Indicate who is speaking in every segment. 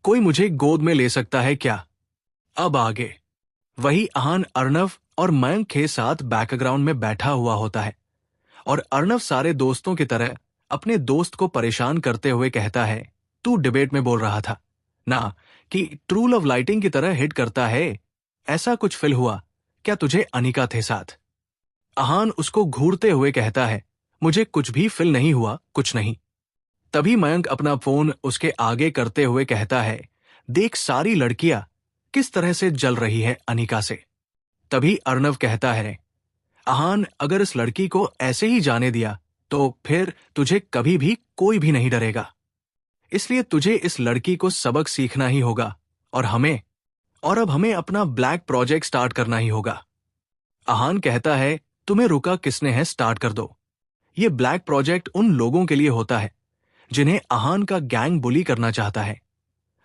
Speaker 1: कोई मुझे गोद में ले सकता है क्या? अब आगे वही अहान अर्णव और मयंक के साथ बैकग्राउंड में बैठा हुआ होता है और अर्णव सारे दोस्तों की तरह अपने दोस्त को परेशान करते हुए कहता है, तू डिबेट में बोल रहा था ना कि ट्रू लव लाइटिंग की तरह हिट करता है। ऐसा कुछ फील हुआ क्या तुझे अनिका थे साथ? अहान उसको घूरते हुए कहता है, मुझे कुछ भी फील नहीं हुआ, कुछ नहीं। तभी मयंक अपना फोन उसके आगे करते हुए कहता है, देख सारी लड़कियां किस तरह से जल रही है अनिका से। तभी अर्णव कहता है, अहान अगर इस लड़की को ऐसे ही जाने दिया तो फिर तुझे कभी भी कोई भी नहीं डरेगा। इसलिए तुझे इस लड़की को सबक सीखना ही होगा और अब हमें अपना ब्लैक प्रोजेक्ट स्टार्ट करना ही होगा। अहान कहता है, तुम्हें रुका किसने है, स्टार्ट कर दो। ये ब्लैक प्रोजेक्ट उन लोगों के लिए होता है जिन्हें अहान का गैंग बुली करना चाहता है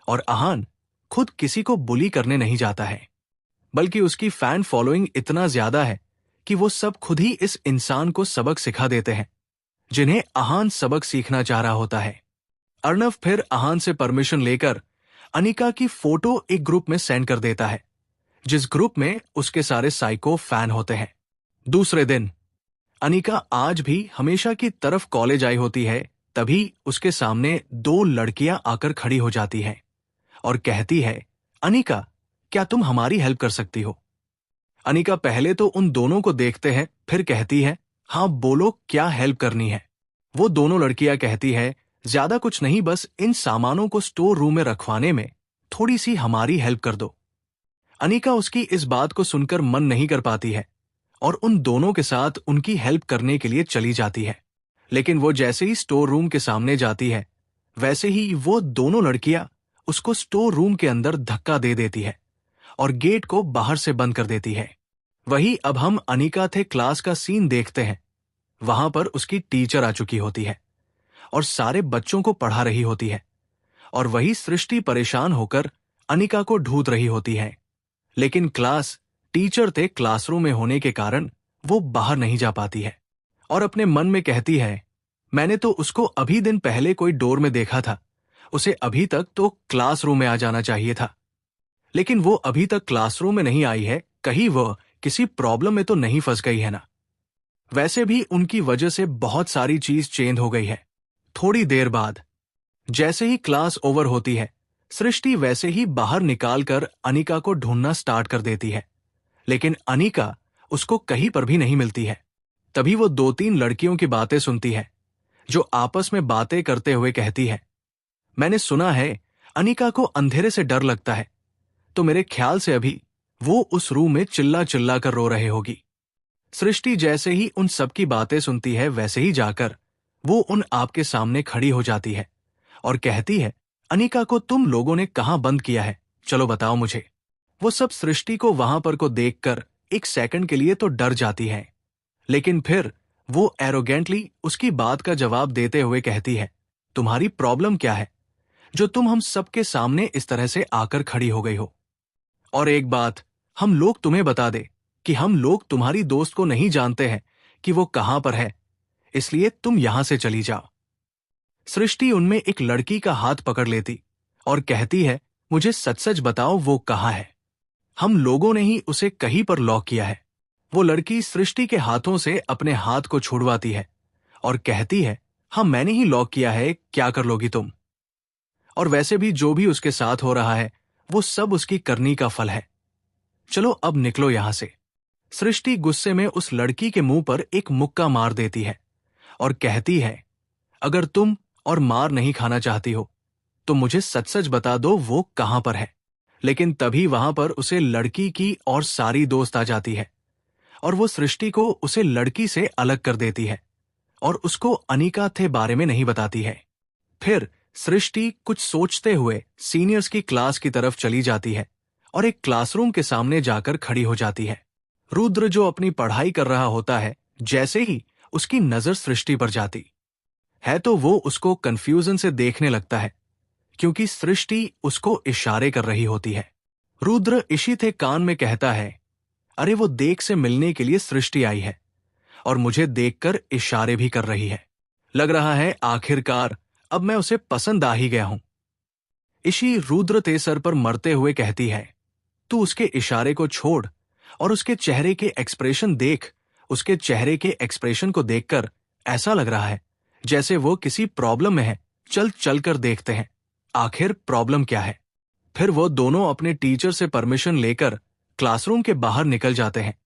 Speaker 1: और अहान खुद किसी को बुली करने नहीं जाता है, बल्कि उसकी फैन फॉलोइंग इतना ज्यादा है कि वो सब खुद ही इस इंसान को सबक सिखा देते हैं जिन्हें अहान सबक सीखना चाह रहा होता है। अर्णव फिर अहान से परमिशन लेकर अनिका की फोटो एक ग्रुप में सेंड कर देता है जिस ग्रुप में उसके सारे साइको फैन होते हैं। दूसरे दिन अनिका आज भी हमेशा की तरफ कॉलेज आई होती है, तभी उसके सामने दो लड़कियां आकर खड़ी हो जाती हैं और कहती है, अनिका क्या तुम हमारी हेल्प कर सकती हो? अनिका पहले तो उन दोनों को देखते हैं, फिर कहती है, हाँ बोलो क्या हेल्प करनी है? वो दोनों लड़कियां कहती है, ज्यादा कुछ नहीं, बस इन सामानों को स्टोर रूम में रखवाने में थोड़ी सी हमारी हेल्प कर दो। अनिका उसकी इस बात को सुनकर मन नहीं कर पाती है और उन दोनों के साथ उनकी हेल्प करने के लिए चली जाती है। लेकिन वो जैसे ही स्टोर रूम के सामने जाती है वैसे ही वो दोनों लड़कियां उसको स्टोर रूम के अंदर धक्का दे देती है और गेट को बाहर से बंद कर देती है। वही अब हम अनिका थे क्लास का सीन देखते हैं। वहां पर उसकी टीचर आ चुकी होती है और सारे बच्चों को पढ़ा रही होती है और वही सृष्टि परेशान होकर अनिका को ढूंढ रही होती है। लेकिन टीचर थे क्लासरूम में होने के कारण वो बाहर नहीं जा पाती है और अपने मन में कहती है, मैंने तो उसको अभी दिन पहले कोई डोर में देखा था, उसे अभी तक तो क्लासरूम में आ जाना चाहिए था। लेकिन वो अभी तक क्लासरूम में नहीं आई है, कहीं वो किसी प्रॉब्लम में तो नहीं फंस गई है ना? वैसे भी उनकी वजह से बहुत सारी चीज चेंज हो गई है। थोड़ी देर बाद जैसे ही क्लास ओवर होती है, सृष्टि वैसे ही बाहर निकालकर अनिका को ढूंढना स्टार्ट कर देती है, लेकिन अनिका उसको कहीं पर भी नहीं मिलती है। तभी वो दो तीन लड़कियों की बातें सुनती है जो आपस में बातें करते हुए कहती है, मैंने सुना है अनिका को अंधेरे से डर लगता है, तो मेरे ख्याल से अभी वो उस रूम में चिल्ला चिल्ला कर रो रहे होगी। सृष्टि जैसे ही उन सबकी बातें सुनती है वैसे ही जाकर वो उन आपके सामने खड़ी हो जाती है और कहती है, अनिका को तुम लोगों ने कहां बंद किया है, चलो बताओ मुझे। वो सब सृष्टि को वहां पर को देखकर एक सेकंड के लिए तो डर जाती है, लेकिन फिर वो एरोगेंटली उसकी बात का जवाब देते हुए कहती है, तुम्हारी प्रॉब्लम क्या है जो तुम हम सबके सामने इस तरह से आकर खड़ी हो गई हो? और एक बात हम लोग तुम्हें बता दे कि हम लोग तुम्हारी दोस्त को नहीं जानते हैं कि वो कहां पर है, इसलिए तुम यहां से चली जाओ। सृष्टि उनमें एक लड़की का हाथ पकड़ लेती और कहती है, मुझे सच सच बताओ वो कहां है? हम लोगों ने ही उसे कहीं पर लॉक किया है। वो लड़की सृष्टि के हाथों से अपने हाथ को छुड़वाती है और कहती है, हाँ मैंने ही लॉक किया है, क्या कर लोगी तुम? और वैसे भी जो भी उसके साथ हो रहा है वो सब उसकी करनी का फल है। चलो अब निकलो यहां से। सृष्टि गुस्से में उस लड़की के मुंह पर एक मुक्का मार देती है और कहती है, अगर तुम और मार नहीं खाना चाहती हो तो मुझे सच सच बता दो वो कहां पर है। लेकिन तभी वहां पर उसे लड़की की और सारी दोस्त आ जाती है और वो सृष्टि को उसे लड़की से अलग कर देती है और उसको अनिका थे बारे में नहीं बताती है। फिर सृष्टि कुछ सोचते हुए सीनियर्स की क्लास की तरफ चली जाती है और एक क्लासरूम के सामने जाकर खड़ी हो जाती है। रुद्र जो अपनी पढ़ाई कर रहा होता है, जैसे ही उसकी नजर सृष्टि पर जाती है तो वो उसको कंफ्यूजन से देखने लगता है क्योंकि सृष्टि उसको इशारे कर रही होती है। रुद्र इशित कान में कहता है, अरे वो देख से मिलने के लिए सृष्टि आई है और मुझे देखकर इशारे भी कर रही है। लग रहा है आखिरकार अब मैं उसे पसंद आ ही गया हूं। ईशी रुद्र तेसर पर मरते हुए कहती है, तू उसके इशारे को छोड़ और उसके चेहरे के एक्सप्रेशन देख। उसके चेहरे के एक्सप्रेशन को देखकर ऐसा लग रहा है जैसे वो किसी प्रॉब्लम में है। चल चल कर देखते हैं आखिर प्रॉब्लम क्या है। फिर वो दोनों अपने टीचर से परमिशन लेकर क्लासरूम के बाहर निकल जाते हैं।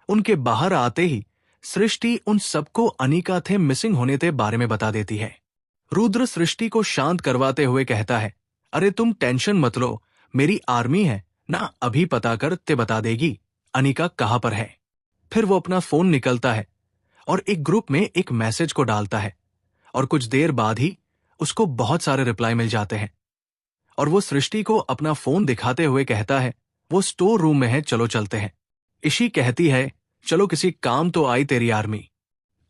Speaker 1: उनके बाहर आते ही सृष्टि उन सबको अनिका थे मिसिंग होने के बारे में बता देती है। रुद्र सृष्टि को शांत करवाते हुए कहता है, अरे तुम टेंशन मत लो, मेरी आर्मी है ना, अभी पता कर ते बता देगी अनिका कहां पर है। फिर वो अपना फोन निकलता है और एक ग्रुप में एक मैसेज को डालता है और कुछ देर बाद ही उसको बहुत सारे रिप्लाई मिल जाते हैं। और वो सृष्टि को अपना फोन दिखाते हुए कहता है, वो स्टोर रूम में है, चलो चलते हैं। ईशी कहती है, चलो किसी काम तो आई तेरी आर्मी।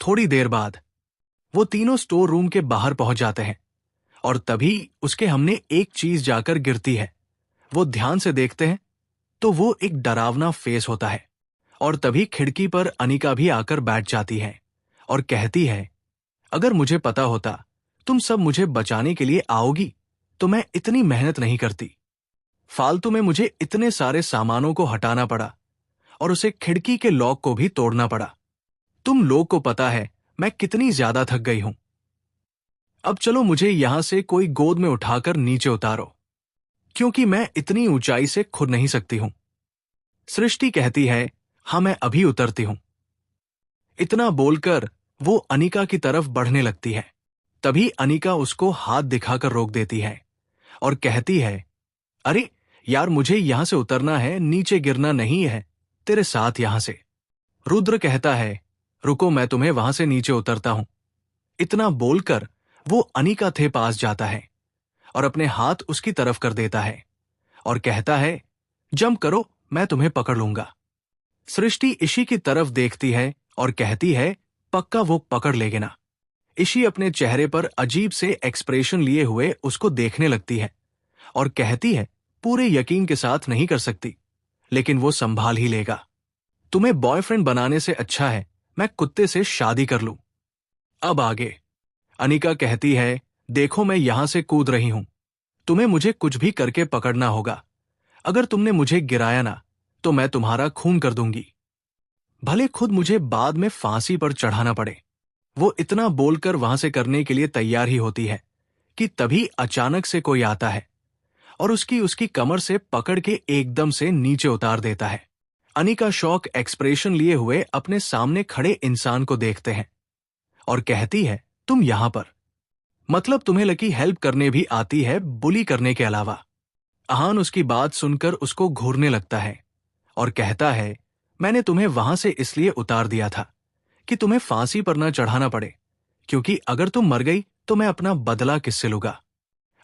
Speaker 1: थोड़ी देर बाद वो तीनों स्टोर रूम के बाहर पहुंच जाते हैं और तभी उसके हमने एक चीज जाकर गिरती है। वो ध्यान से देखते हैं तो वो एक डरावना फेस होता है और तभी खिड़की पर अनिका भी आकर बैठ जाती है और कहती है, अगर मुझे पता होता तुम सब मुझे बचाने के लिए आओगी तो मैं इतनी मेहनत नहीं करती। फालतू में मुझे इतने सारे सामानों को हटाना पड़ा और उसे खिड़की के लॉक को भी तोड़ना पड़ा। तुम लोग को पता है मैं कितनी ज्यादा थक गई हूं। अब चलो मुझे यहां से कोई गोद में उठाकर नीचे उतारो, क्योंकि मैं इतनी ऊंचाई से खुद नहीं सकती हूं। सृष्टि कहती है, हां मैं अभी उतरती हूं। इतना बोलकर वो अनिका की तरफ बढ़ने लगती है। तभी अनिका उसको हाथ दिखाकर रोक देती है और कहती है, अरे यार मुझे यहां से उतरना है, नीचे गिरना नहीं है, तेरे साथ यहां से। रुद्र कहता है, रुको मैं तुम्हें वहां से नीचे उतरता हूं। इतना बोलकर वो अनिका थे पास जाता है और अपने हाथ उसकी तरफ कर देता है और कहता है, जंप करो मैं तुम्हें पकड़ लूंगा। सृष्टि ईशी की तरफ देखती है और कहती है, पक्का वो पकड़ लेगे ना। ईशी अपने चेहरे पर अजीब से एक्सप्रेशन लिए हुए उसको देखने लगती है और कहती है, पूरे यकीन के साथ नहीं कर सकती, लेकिन वो संभाल ही लेगा। तुम्हें बॉयफ्रेंड बनाने से अच्छा है मैं कुत्ते से शादी कर लूं। अब आगे अनिका कहती है, देखो मैं यहां से कूद रही हूं, तुम्हें मुझे कुछ भी करके पकड़ना होगा। अगर तुमने मुझे गिराया ना तो मैं तुम्हारा खून कर दूंगी, भले खुद मुझे बाद में फांसी पर चढ़ाना पड़े। वो इतना बोलकर वहां से करने के लिए तैयार ही होती है कि तभी अचानक से कोई आता है और उसकी कमर से पकड़ के एकदम से नीचे उतार देता है। अनिका शॉक एक्सप्रेशन लिए हुए अपने सामने खड़े इंसान को देखते हैं और कहती है, तुम यहां पर, मतलब तुम्हें लकी हेल्प करने भी आती है बुली करने के अलावा। अहान उसकी बात सुनकर उसको घूरने लगता है और कहता है, मैंने तुम्हें वहां से इसलिए उतार दिया था कि तुम्हें फांसी पर न चढ़ाना पड़े, क्योंकि अगर तुम मर गई तो मैं अपना बदला किससे लूंगा।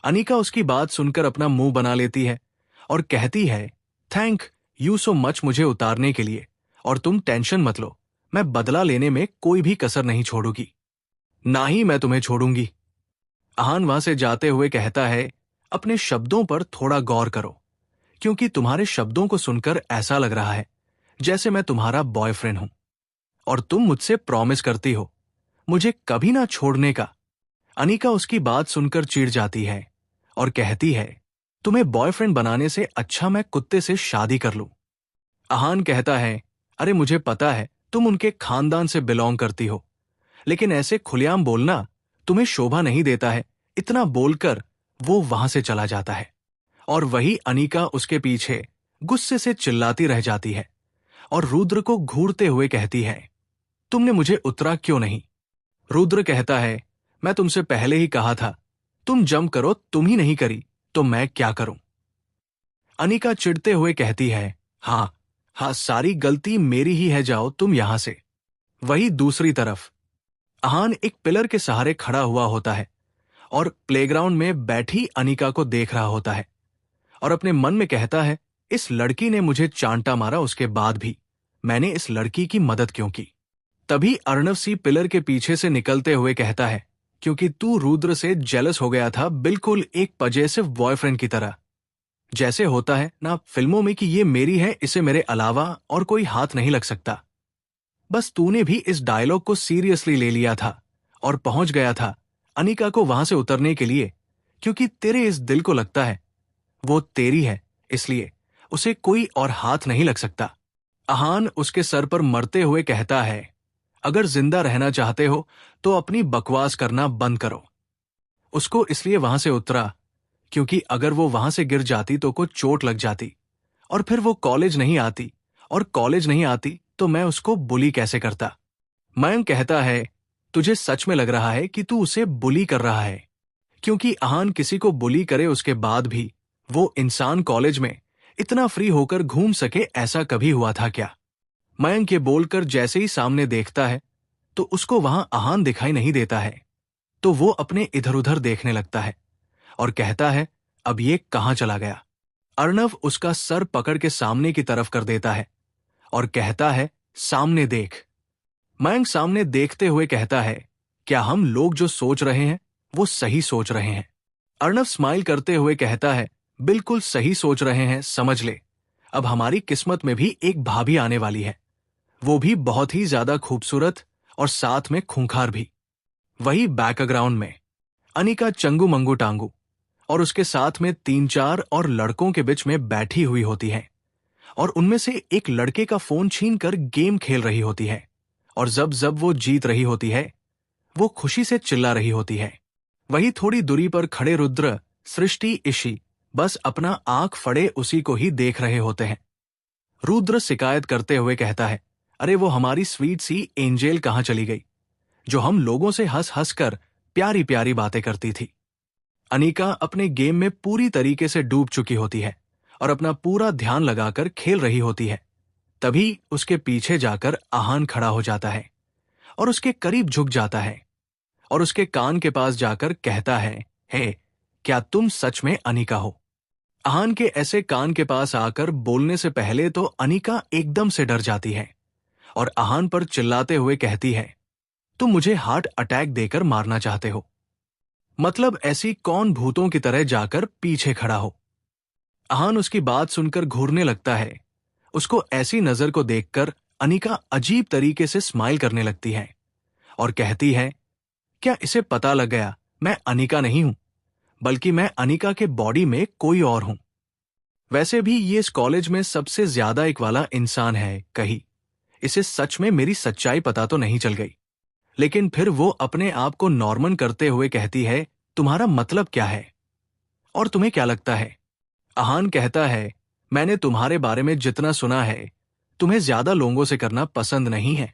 Speaker 1: अनिका उसकी बात सुनकर अपना मुंह बना लेती है और कहती है, थैंक यू सो मच मुझे उतारने के लिए, और तुम टेंशन मत लो, मैं बदला लेने में कोई भी कसर नहीं छोड़ूंगी, ना ही मैं तुम्हें छोड़ूंगी। अहान वहां से जाते हुए कहता है, अपने शब्दों पर थोड़ा गौर करो, क्योंकि तुम्हारे शब्दों को सुनकर ऐसा लग रहा है जैसे मैं तुम्हारा बॉयफ्रेंड हूं और तुम मुझसे प्रॉमिस करती हो मुझे कभी ना छोड़ने का। अनिका उसकी बात सुनकर चिढ़ जाती है और कहती है, तुम्हें बॉयफ्रेंड बनाने से अच्छा मैं कुत्ते से शादी कर लूं। अहान कहता है, अरे मुझे पता है तुम उनके खानदान से बिलोंग करती हो, लेकिन ऐसे खुलेआम बोलना तुम्हें शोभा नहीं देता है। इतना बोलकर वो वहां से चला जाता है और वही अनिका उसके पीछे गुस्से से चिल्लाती रह जाती है और रुद्र को घूरते हुए कहती है, तुमने मुझे उतरा क्यों नहीं। रुद्र कहता है, मैं तुमसे पहले ही कहा था तुम जंप करो, तुम ही नहीं करी तो मैं क्या करूं। अनिका चिढ़ते हुए कहती है, हाँ हाँ सारी गलती मेरी ही है, जाओ तुम यहां से। वही दूसरी तरफ अहान एक पिलर के सहारे खड़ा हुआ होता है और प्लेग्राउंड में बैठी अनिका को देख रहा होता है और अपने मन में कहता है, इस लड़की ने मुझे चांटा मारा, उसके बाद भी मैंने इस लड़की की मदद क्यों की। तभी अर्णव सी पिलर के पीछे से निकलते हुए कहता है, क्योंकि तू रुद्र से जेलस हो गया था, बिल्कुल एक पजेसिव बॉयफ्रेंड की तरह, जैसे होता है ना फिल्मों में कि ये मेरी है, इसे मेरे अलावा और कोई हाथ नहीं लग सकता। बस तूने भी इस डायलॉग को सीरियसली ले लिया था और पहुंच गया था अनिका को वहां से उतरने के लिए, क्योंकि तेरे इस दिल को लगता है वो तेरी है, इसलिए उसे कोई और हाथ नहीं लग सकता। आहान उसके सर पर मरते हुए कहता है, अगर जिंदा रहना चाहते हो तो अपनी बकवास करना बंद करो। उसको इसलिए वहां से उतरा क्योंकि अगर वो वहां से गिर जाती तो कुछ चोट लग जाती, और फिर वो कॉलेज नहीं आती, और कॉलेज नहीं आती तो मैं उसको बुली कैसे करता। मयंक कहता है, तुझे सच में लग रहा है कि तू उसे बुली कर रहा है? क्योंकि आहान किसी को बुली करे उसके बाद भी वो इंसान कॉलेज में इतना फ्री होकर घूम सके, ऐसा कभी हुआ था क्या? मयंक ये बोलकर जैसे ही सामने देखता है तो उसको वहां आहान दिखाई नहीं देता है, तो वो अपने इधर उधर देखने लगता है और कहता है, अब ये कहां चला गया? अर्णव उसका सर पकड़ के सामने की तरफ कर देता है और कहता है, सामने देख। मयंक सामने देखते हुए कहता है, क्या हम लोग जो सोच रहे हैं वो सही सोच रहे हैं? अर्णव स्माइल करते हुए कहता है, बिल्कुल सही सोच रहे हैं, समझ ले। अब हमारी किस्मत में भी एक भाभी आने वाली है, वो भी बहुत ही ज्यादा खूबसूरत और साथ में खूंखार भी। वही बैकग्राउंड में अनिका चंगू मंगू टांगू और उसके साथ में 3-4 और लड़कों के बीच में बैठी हुई होती है, और उनमें से एक लड़के का फोन छीनकर गेम खेल रही होती है, और जब जब वो जीत रही होती है वो खुशी से चिल्ला रही होती है। वही थोड़ी दूरी पर खड़े रुद्र, सृष्टि, ईशी बस अपना आंख फड़े उसी को ही देख रहे होते हैं। रुद्र शिकायत करते हुए कहता है, अरे वो हमारी स्वीट सी एंजेल कहाँ चली गई, जो हम लोगों से हंस हंस कर प्यारी प्यारी बातें करती थी। अनिका अपने गेम में पूरी तरीके से डूब चुकी होती है और अपना पूरा ध्यान लगाकर खेल रही होती है। तभी उसके पीछे जाकर आहान खड़ा हो जाता है और उसके करीब झुक जाता है और उसके कान के पास जाकर कहता है, हे, क्या तुम सच में अनिका हो? आहान के ऐसे कान के पास आकर बोलने से पहले तो अनिका एकदम से डर जाती है और आहान पर चिल्लाते हुए कहती है, तुम मुझे हार्ट अटैक देकर मारना चाहते हो? मतलब ऐसी कौन भूतों की तरह जाकर पीछे खड़ा हो? आहान उसकी बात सुनकर घूरने लगता है। उसको ऐसी नजर को देखकर अनिका अजीब तरीके से स्माइल करने लगती है और कहती है, क्या इसे पता लग गया मैं अनिका नहीं हूं, बल्कि मैं अनिका के बॉडी में कोई और हूं? वैसे भी ये इस कॉलेज में सबसे ज्यादा एक वाला इंसान है कहीं, इसे सच में मेरी सच्चाई पता तो नहीं चल गई। लेकिन फिर वो अपने आप को नॉर्मल करते हुए कहती है, तुम्हारा मतलब क्या है और तुम्हें क्या लगता है? आहान कहता है, मैंने तुम्हारे बारे में जितना सुना है, तुम्हें ज्यादा लोगों से करना पसंद नहीं है,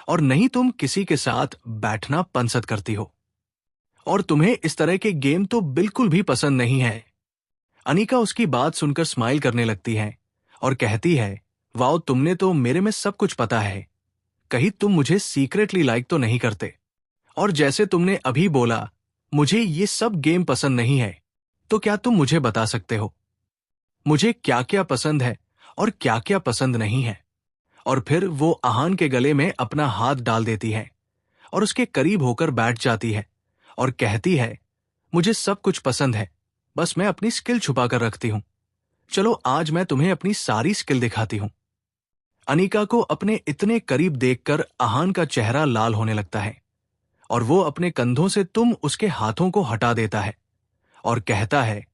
Speaker 1: और नहीं तुम किसी के साथ बैठना पसंद करती हो, और तुम्हें इस तरह के गेम तो बिल्कुल भी पसंद नहीं है। अनिका उसकी बात सुनकर स्माइल करने लगती है और कहती है, वाओ, तुमने तो मेरे में सब कुछ पता है, कहीं तुम मुझे सीक्रेटली लाइक तो नहीं करते? और जैसे तुमने अभी बोला मुझे ये सब गेम पसंद नहीं है, तो क्या तुम मुझे बता सकते हो मुझे क्या क्या पसंद है और क्या क्या पसंद नहीं है? और फिर वो आहान के गले में अपना हाथ डाल देती है और उसके करीब होकर बैठ जाती है और कहती है, मुझे सब कुछ पसंद है, बस मैं अपनी स्किल छुपा कर रखती हूं। चलो आज मैं तुम्हें अपनी सारी स्किल दिखाती हूं। अनिका को अपने इतने करीब देखकर आहान का चेहरा लाल होने लगता है और वो अपने कंधों से तुम उसके हाथों को हटा देता है और कहता है,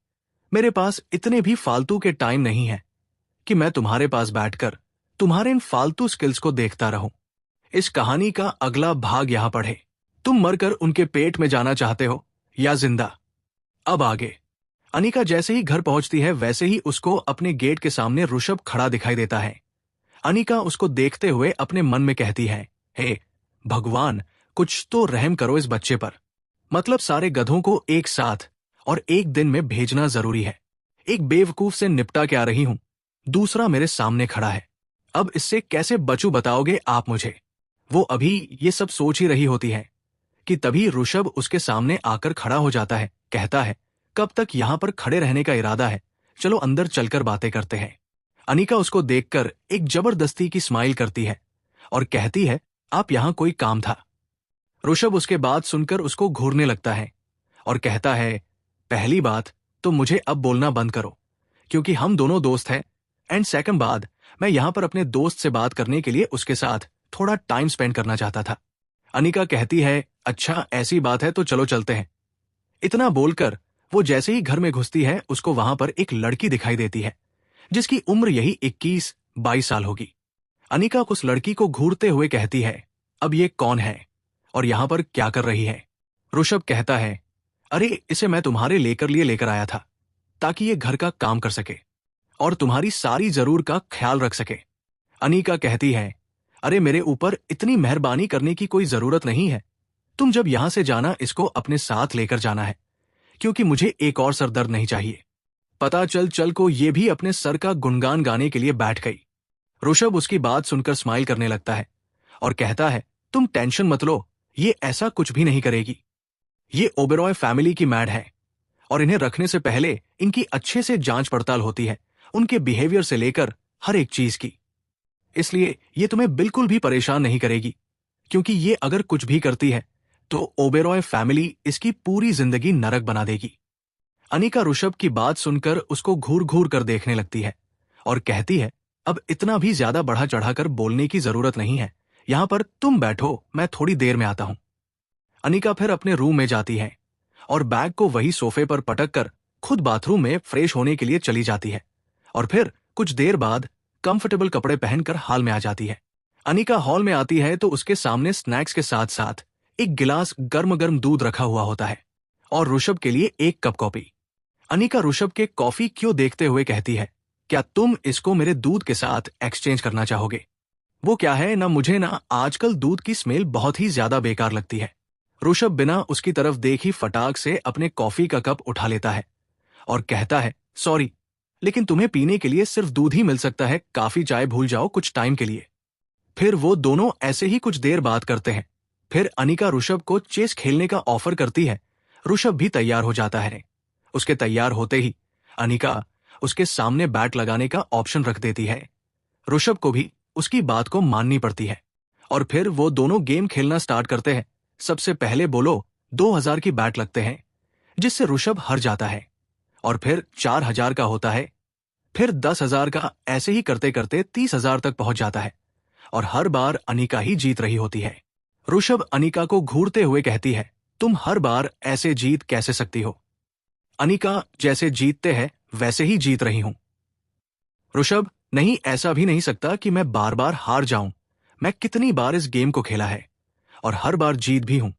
Speaker 1: मेरे पास इतने भी फालतू के टाइम नहीं है कि मैं तुम्हारे पास बैठकर तुम्हारे इन फालतू स्किल्स को देखता रहूं। इस कहानी का अगला भाग यहां पढ़े। तुम मरकर उनके पेट में जाना चाहते हो या जिंदा? अब आगे। अनिका जैसे ही घर पहुंचती है वैसे ही उसको अपने गेट के सामने ऋषभ खड़ा दिखाई देता है। अनिका उसको देखते हुए अपने मन में कहती है, हे भगवान, कुछ तो रहम करो इस बच्चे पर। मतलब सारे गधों को एक साथ और एक दिन में भेजना जरूरी है। एक बेवकूफ से निपटा के आ रही हूं, दूसरा मेरे सामने खड़ा है, अब इससे कैसे बचूं बताओगे आप मुझे? वो अभी ये सब सोच ही रही होती है कि तभी ऋषभ उसके सामने आकर खड़ा हो जाता है। कहता है, कब तक यहां पर खड़े रहने का इरादा है? चलो अंदर चलकर बातें करते हैं। अनिका उसको देखकर एक जबरदस्ती की स्माइल करती है और कहती है, आप यहां कोई काम था? ऋषभ उसके बात सुनकर उसको घूरने लगता है और कहता है, पहली बात तो मुझे अब बोलना बंद करो क्योंकि हम दोनों दोस्त हैं, एंड सेकंड बात, मैं यहां पर अपने दोस्त से बात करने के लिए उसके साथ थोड़ा टाइम स्पेंड करना चाहता था। अनिका कहती है, अच्छा ऐसी बात है तो चलो चलते हैं। इतना बोलकर वो जैसे ही घर में घुसती है उसको वहां पर एक लड़की दिखाई देती है जिसकी उम्र यही 21-22 साल होगी। अनिका उस लड़की को घूरते हुए कहती है, अब ये कौन है और यहाँ पर क्या कर रही है? ऋषभ कहता है, अरे इसे मैं तुम्हारे लिए लेकर आया था ताकि ये घर का काम कर सके और तुम्हारी सारी जरूर का ख्याल रख सके। अनिका कहती है, अरे मेरे ऊपर इतनी मेहरबानी करने की कोई जरूरत नहीं है। तुम जब यहां से जाना इसको अपने साथ लेकर जाना है, क्योंकि मुझे एक और सरदर्द नहीं चाहिए। पता चल को ये भी अपने सर का गुणगान गाने के लिए बैठ गई। ऋषभ उसकी बात सुनकर स्माइल करने लगता है और कहता है, तुम टेंशन मत लो, ये ऐसा कुछ भी नहीं करेगी। ये ओबेरॉय फैमिली की मैड है और इन्हें रखने से पहले इनकी अच्छे से जांच पड़ताल होती है, उनके बिहेवियर से लेकर हर एक चीज की। इसलिए ये तुम्हें बिल्कुल भी परेशान नहीं करेगी, क्योंकि ये अगर कुछ भी करती है तो ओबेरॉय फैमिली इसकी पूरी जिंदगी नरक बना देगी। अनिका ऋषभ की बात सुनकर उसको घूर घूर कर देखने लगती है और कहती है, अब इतना भी ज्यादा बढ़ा चढ़ाकर बोलने की जरूरत नहीं है, यहां पर तुम बैठो, मैं थोड़ी देर में आता हूं। अनिका फिर अपने रूम में जाती है और बैग को वही सोफे पर पटक कर खुद बाथरूम में फ्रेश होने के लिए चली जाती है और फिर कुछ देर बाद कंफर्टेबल कपड़े पहनकर हॉल में आ जाती है। अनिका हॉल में आती है तो उसके सामने स्नैक्स के साथ साथ एक गिलास गर्म गर्म दूध रखा हुआ होता है और ऋषभ के लिए एक कप कॉफी। अनिका ऋषभ के कॉफी क्यों देखते हुए कहती है, क्या तुम इसको मेरे दूध के साथ एक्सचेंज करना चाहोगे? वो क्या है ना, मुझे ना आजकल दूध की स्मेल बहुत ही ज्यादा बेकार लगती है। ऋषभ बिना उसकी तरफ देखी फटाक से अपने कॉफी का कप उठा लेता है और कहता है, सॉरी, लेकिन तुम्हें पीने के लिए सिर्फ दूध ही मिल सकता है, काफी चाय भूल जाओ कुछ टाइम के लिए। फिर वो दोनों ऐसे ही कुछ देर बात करते हैं। फिर अनिका ऋषभ को चेस खेलने का ऑफर करती है। ऋषभ भी तैयार हो जाता है। उसके तैयार होते ही अनिका उसके सामने बैट लगाने का ऑप्शन रख देती है। ऋषभ को भी उसकी बात को माननी पड़ती है और फिर वो दोनों गेम खेलना स्टार्ट करते हैं। सबसे पहले बोलो 2000 की बैट लगते हैं, जिससे ऋषभ हार जाता है और फिर 4000 का होता है, फिर 10,000 का, ऐसे ही करते करते 30,000 तक पहुंच जाता है और हर बार अनिका ही जीत रही होती है। ऋषभ अनिका को घूरते हुए कहती है, तुम हर बार ऐसे जीत कैसे सकती हो? अनिका, जैसे जीतते हैं वैसे ही जीत रही हूं। ऋषभ, नहीं, ऐसा भी नहीं सकता कि मैं बार बार हार जाऊं। मैं कितनी बार इस गेम को खेला है और हर बार जीत भी हूं,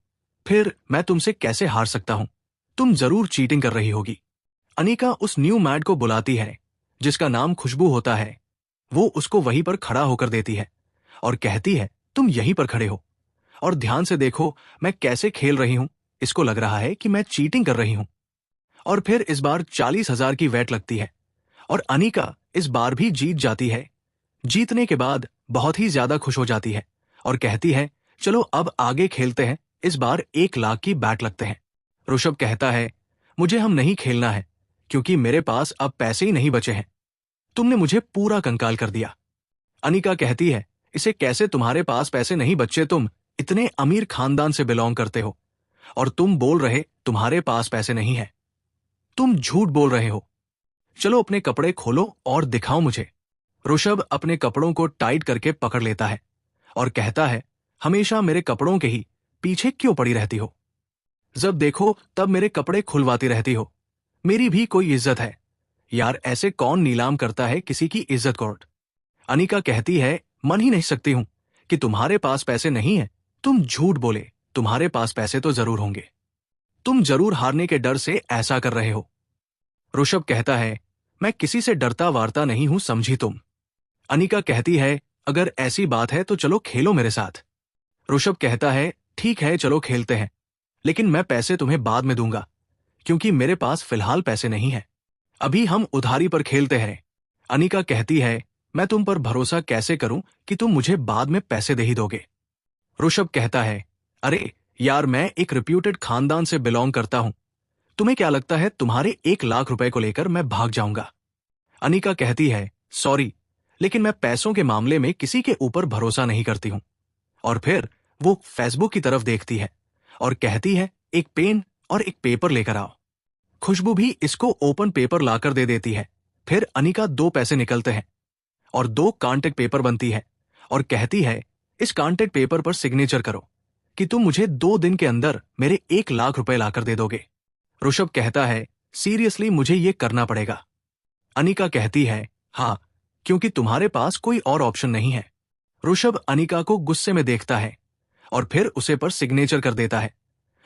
Speaker 1: फिर मैं तुमसे कैसे हार सकता हूं? तुम जरूर चीटिंग कर रही होगी। अनिका उस न्यू मैड को बुलाती है जिसका नाम खुशबू होता है। वो उसको वहीं पर खड़ा होकर देती है और कहती है, तुम यहीं पर खड़े हो और ध्यान से देखो मैं कैसे खेल रही हूं। इसको लग रहा है कि मैं चीटिंग कर रही हूं। और फिर इस बार 40,000 की वेट लगती है और अनिका इस बार भी जीत जाती है। जीतने के बाद बहुत ही ज्यादा खुश हो जाती है और कहती है, चलो अब आगे खेलते हैं, इस बार 1,00,000 की बैट लगते हैं। ऋषभ कहता है, मुझे हम नहीं खेलना है, क्योंकि मेरे पास अब पैसे ही नहीं बचे हैं। तुमने मुझे पूरा कंकाल कर दिया। अनिका कहती है, इसे कैसे तुम्हारे पास पैसे नहीं बचे? तुम इतने अमीर खानदान से बिलोंग करते हो और तुम बोल रहे तुम्हारे पास पैसे नहीं है। तुम झूठ बोल रहे हो। चलो अपने कपड़े खोलो और दिखाओ मुझे। ऋषभ अपने कपड़ों को टाइट करके पकड़ लेता है और कहता है, हमेशा मेरे कपड़ों के ही पीछे क्यों पड़ी रहती हो? जब देखो तब मेरे कपड़े खुलवाती रहती हो। मेरी भी कोई इज्जत है यार, ऐसे कौन नीलाम करता है किसी की इज्जत को? अनिका कहती है, मन ही नहीं सकती हूं कि तुम्हारे पास पैसे नहीं है। तुम झूठ बोले, तुम्हारे पास पैसे तो जरूर होंगे। तुम जरूर हारने के डर से ऐसा कर रहे हो। ऋषभ कहता है, मैं किसी से डरता वारता नहीं हूं, समझी तुम? अनिका कहती है, अगर ऐसी बात है तो चलो खेलो मेरे साथ। ऋषभ कहता है, ठीक है चलो खेलते हैं, लेकिन मैं पैसे तुम्हें बाद में दूंगा, क्योंकि मेरे पास फिलहाल पैसे नहीं है। अभी हम उधारी पर खेलते हैं। अनिका कहती है, मैं तुम पर भरोसा कैसे करूं कि तुम मुझे बाद में पैसे दे ही दोगे? ऋषभ कहता है, अरे यार, मैं एक रिप्यूटेड खानदान से बिलोंग करता हूं। तुम्हें क्या लगता है तुम्हारे 1,00,000 रुपए को लेकर मैं भाग जाऊंगा? अनिका कहती है, सॉरी, लेकिन मैं पैसों के मामले में किसी के ऊपर भरोसा नहीं करती हूं। और फिर वो फेसबुक की तरफ देखती है और कहती है, एक पेन और एक पेपर लेकर आओ। खुशबू भी इसको ओपन पेपर लाकर दे देती है। फिर अनिका 2 पैसे निकलते हैं और 2 कॉन्टेक्ट पेपर बनती है और कहती है, इस कॉन्टेक्ट पेपर पर सिग्नेचर करो कि तुम मुझे 2 दिन के अंदर मेरे 1,00,000 रुपए लाकर दे दोगे। ऋषभ कहता है, सीरियसली मुझे ये करना पड़ेगा। अनिका कहती है, हाँ, क्योंकि तुम्हारे पास कोई और ऑप्शन नहीं है। ऋषभ अनिका को गुस्से में देखता है और फिर उसे पर सिग्नेचर कर देता है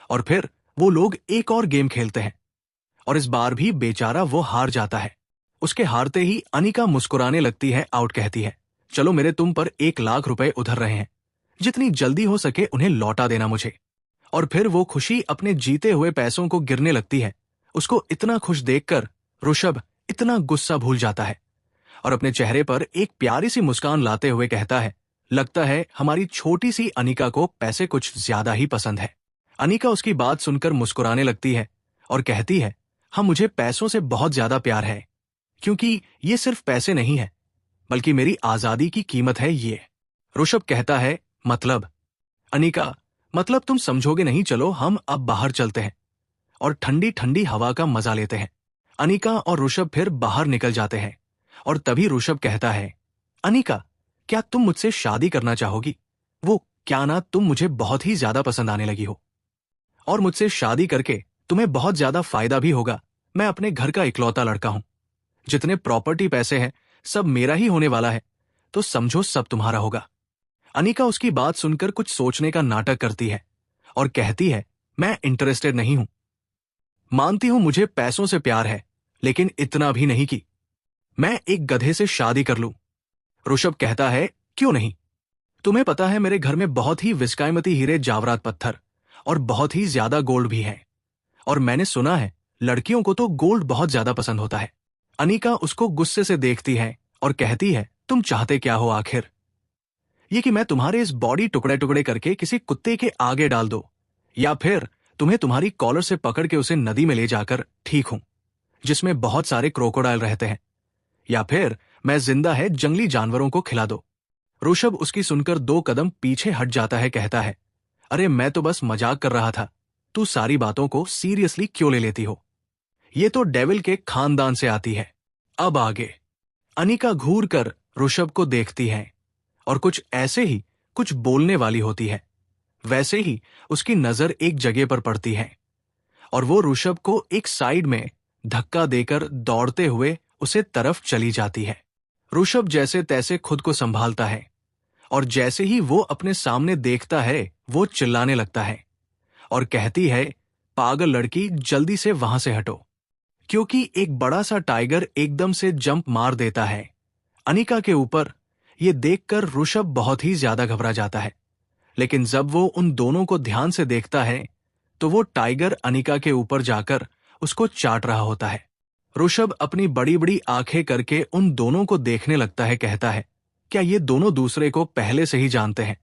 Speaker 1: और फिर वो लोग एक और गेम खेलते हैं और इस बार भी बेचारा वो हार जाता है। उसके हारते ही अनिका मुस्कुराने लगती है, आउट कहती है, चलो मेरे तुम पर 1 लाख रुपए उधर रहे हैं, जितनी जल्दी हो सके उन्हें लौटा देना मुझे। और फिर वो खुशी अपने जीते हुए पैसों को गिरने लगती है। उसको इतना खुश देखकर ऋषभ इतना गुस्सा भूल जाता है और अपने चेहरे पर एक प्यारी सी मुस्कान लाते हुए कहता है, लगता है हमारी छोटी सी अनिका को पैसे कुछ ज्यादा ही पसंद है। अनिका उसकी बात सुनकर मुस्कुराने लगती है और कहती है, हाँ, मुझे पैसों से बहुत ज्यादा प्यार है, क्योंकि ये सिर्फ पैसे नहीं है बल्कि मेरी आजादी की कीमत है ये। ऋषभ कहता है, मतलब? अनिका, मतलब तुम समझोगे नहीं, चलो हम अब बाहर चलते हैं और ठंडी ठंडी हवा का मजा लेते हैं। अनिका और ऋषभ फिर बाहर निकल जाते हैं और तभी ऋषभ कहता है, अनिका, क्या तुम मुझसे शादी करना चाहोगी? वो क्या ना तुम मुझे बहुत ही ज्यादा पसंद आने लगी हो और मुझसे शादी करके तुम्हें बहुत ज्यादा फायदा भी होगा। मैं अपने घर का इकलौता लड़का हूं, जितने प्रॉपर्टी पैसे हैं सब मेरा ही होने वाला है, तो समझो सब तुम्हारा होगा। अनिका उसकी बात सुनकर कुछ सोचने का नाटक करती है और कहती है, मैं इंटरेस्टेड नहीं हूं। मानती हूं मुझे पैसों से प्यार है, लेकिन इतना भी नहीं कि मैं एक गधे से शादी कर लूं। ऋषभ कहता है, क्यों नहीं? तुम्हें पता है मेरे घर में बहुत ही विस्कायमती हीरे जावरात पत्थर और बहुत ही ज्यादा गोल्ड भी है, और मैंने सुना है लड़कियों को तो गोल्ड बहुत ज्यादा पसंद होता है। अनिका उसको गुस्से से देखती है और कहती है, तुम चाहते क्या हो आखिर? ये कि मैं तुम्हारे इस बॉडी टुकड़े टुकड़े करके किसी कुत्ते के आगे डाल दो, या फिर तुम्हें तुम्हारी कॉलर से पकड़ के उसे नदी में ले जाकर, ठीक हूं, जिसमें बहुत सारे क्रोकोडाइल रहते हैं, या फिर मैं जिंदा है जंगली जानवरों को खिला दो। ऋषभ उसकी सुनकर 2 कदम पीछे हट जाता है, कहता है, अरे मैं तो बस मजाक कर रहा था, तू सारी बातों को सीरियसली क्यों ले लेती हो? ये तो डेविल के खानदान से आती है। अब आगे। अनिका घूर कर ऋषभ को देखती है और कुछ ऐसे ही कुछ बोलने वाली होती है। वैसे ही उसकी नजर एक जगह पर पड़ती है और वो ऋषभ को एक साइड में धक्का देकर दौड़ते हुए उसे तरफ चली जाती है। ऋषभ जैसे तैसे खुद को संभालता है और जैसे ही वो अपने सामने देखता है वो चिल्लाने लगता है और कहती है, पागल लड़की, जल्दी से वहां से हटो, क्योंकि एक बड़ा सा टाइगर एकदम से जंप मार देता है अनिका के ऊपर। ये देखकर ऋषभ बहुत ही ज्यादा घबरा जाता है, लेकिन जब वो उन दोनों को ध्यान से देखता है तो वो टाइगर अनिका के ऊपर जाकर उसको चाट रहा होता है। ऋषभ अपनी बड़ी बड़ी आंखें करके उन दोनों को देखने लगता है, कहता है, क्या ये दोनों दूसरे को पहले से ही जानते हैं?